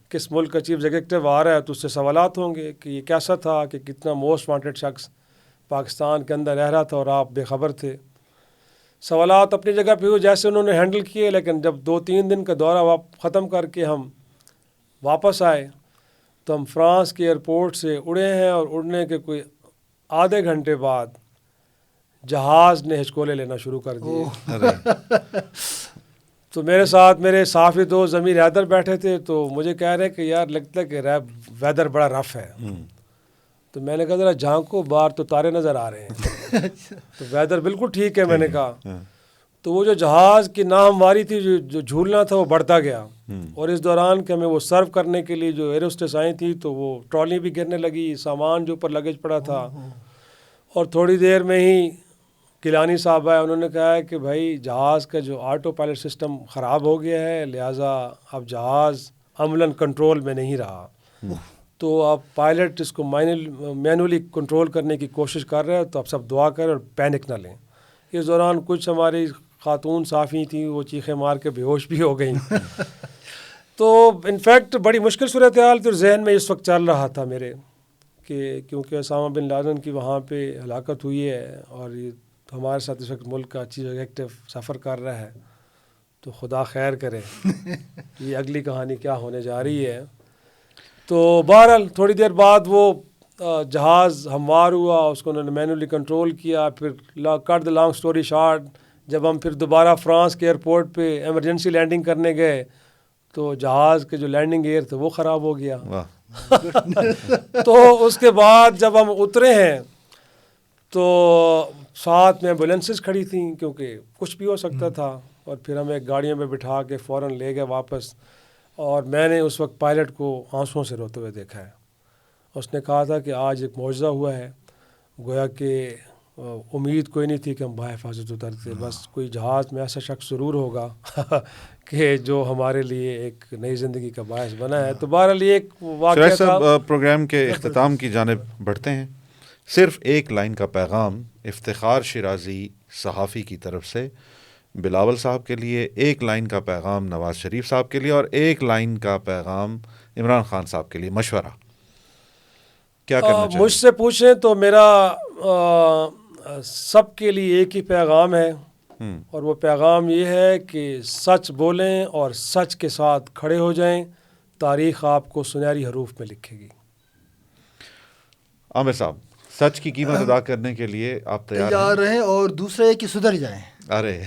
کہ اس ملک کا چیف ایگزیکٹو آ رہا ہے، تو اس سے سوالات ہوں گے کہ یہ کیسا تھا، کہ کتنا موسٹ وانٹڈ شخص پاکستان کے اندر رہ رہا تھا اور آپ بے خبر تھے. سوالات اپنی جگہ پہ ہوئے جیسے انہوں نے ہینڈل کیے، لیکن جب 2-3 دن کا دورہ ختم کر کے ہم واپس آئے تو ہم فرانس کے ایئرپورٹ سے اڑے ہیں، اور اڑنے کے کوئی آدھے گھنٹے بعد جہاز نے ہچکولے لینا شروع کر دیے. تو میرے ساتھ میرے صحافی دوست ضمیر حیدر بیٹھے تھے، تو مجھے کہہ رہے کہ یار لگتا ہے کہ ویدر بڑا رف ہے. تو میں نے کہا ذرا جھانکو باہر تو تارے نظر آ رہے ہیں. تو ویدر بالکل ٹھیک ہے، میں نے کہا. تو وہ جو جہاز کی ناہمواری تھی، جو جھولنا تھا، وہ بڑھتا گیا. اور اس دوران کہ ہمیں وہ سرو کرنے کے لیے جو ایروسٹس آئی تھی، تو وہ ٹرالی بھی گرنے لگی، سامان جو اوپر لگیج پڑا تھا. اور تھوڑی دیر میں ہی گیلانی صاحب آئے، انہوں نے کہا ہے کہ بھائی جہاز کا جو آٹو پائلٹ سسٹم خراب ہو گیا ہے، لہٰذا اب جہاز عملاً کنٹرول میں نہیں رہا. تو آپ پائلٹ اس کو مینولی کنٹرول کرنے کی کوشش کر رہے ہیں، تو آپ سب دعا کریں اور پینک نہ لیں. اس دوران کچھ ہماری خاتون صحافی تھیں، وہ چیخیں مار کے بے ہوش بھی ہو گئیں. تو انفیکٹ بڑی مشکل صورتحال تھی، اور ذہن میں اس وقت چل رہا تھا میرے کہ کیونکہ اسامہ بن لادن کی وہاں پہ ہلاکت ہوئی ہے، اور یہ ہمارے ساتھ اس وقت ملک کا چیف ایگزیکٹو سفر کر رہا ہے، تو خدا خیر کرے یہ اگلی کہانی کیا ہونے جا رہی ہے. تو بہرحال تھوڑی دیر بعد وہ جہاز ہموار ہوا، اس کو انہوں نے مینولی کنٹرول کیا. پھر کٹ دا لانگ سٹوری شارٹ، جب ہم پھر دوبارہ فرانس کے ایئرپورٹ پہ ایمرجنسی لینڈنگ کرنے گئے تو جہاز کے جو لینڈنگ ایئر تھے وہ خراب ہو گیا. تو اس کے بعد جب ہم اترے ہیں تو ساتھ میں ایمبولینسز کھڑی تھیں، کیونکہ کچھ بھی ہو سکتا تھا. اور پھر ہمیں گاڑیوں میں بٹھا کے فوراً لے گئے واپس. اور میں نے اس وقت پائلٹ کو آنسوؤں سے روتے ہوئے دیکھا ہے. اس نے کہا تھا کہ آج ایک معجزہ ہوا ہے، گویا کہ امید کوئی نہیں تھی کہ ہم بحفاظت اترتے، بس کوئی جہاز میں ایسا شخص ضرور ہوگا کہ جو ہمارے لیے ایک نئی زندگی کا باعث بنا ہے۔ تو بہرحال یہ ایک واقعہ شریف تھا۔ صاحب، پروگرام کے اختتام کی جانب بڑھتے ہیں۔ صرف ایک لائن کا پیغام افتخار شیرازی صحافی کی طرف سے بلاول صاحب کے لیے، ایک لائن کا پیغام نواز شریف صاحب کے لیے، اور ایک لائن کا پیغام عمران خان صاحب کے لیے، مشورہ کیا کرنا چاہیے؟ مجھ سے پوچھیں تو میرا سب کے لیے ایک ہی پیغام ہے، اور وہ پیغام یہ ہے کہ سچ بولیں اور سچ کے ساتھ کھڑے ہو جائیں، تاریخ آپ کو سنہری حروف میں لکھے گی۔ عامر صاحب، سچ کی قیمت ادا کرنے کے لیے آپ تیار رہیں، اور دوسرے ہے کہ سدھر جائیں، ارے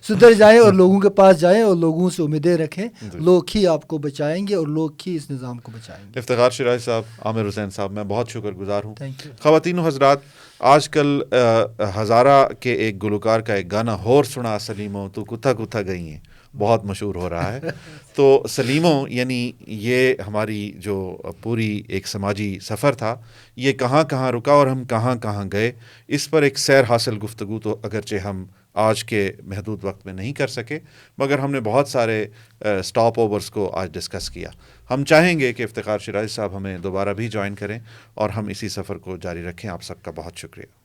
سدھر جائیں اور لوگوں کے پاس جائیں اور لوگوں سے امیدیں رکھیں، لوگ ہی آپ کو بچائیں گے اور لوگ ہی اس نظام کو بچائیں گے۔ افتخار شیرازی صاحب، عامر حسین صاحب، میں بہت شکر گزار ہوں۔ Thank you. خواتین و حضرات، آج کل ہزارہ کے ایک گلوکار کا ایک گانا ہور سنا سلیموں تو کتھا کتھا گئی ہیں بہت مشہور ہو رہا ہے۔ تو سلیموں یعنی یہ ہماری جو پوری ایک سماجی سفر تھا، یہ کہاں کہاں رکا اور ہم کہاں کہاں گئے، اس پر ایک سیر حاصل گفتگو تو اگرچہ ہم آج کے محدود وقت میں نہیں کر سکے، مگر ہم نے بہت سارے سٹاپ اوورز کو آج ڈسکس کیا۔ ہم چاہیں گے کہ افتخار شیرازی صاحب ہمیں دوبارہ بھی جوائن کریں اور ہم اسی سفر کو جاری رکھیں۔ آپ سب کا بہت شکریہ۔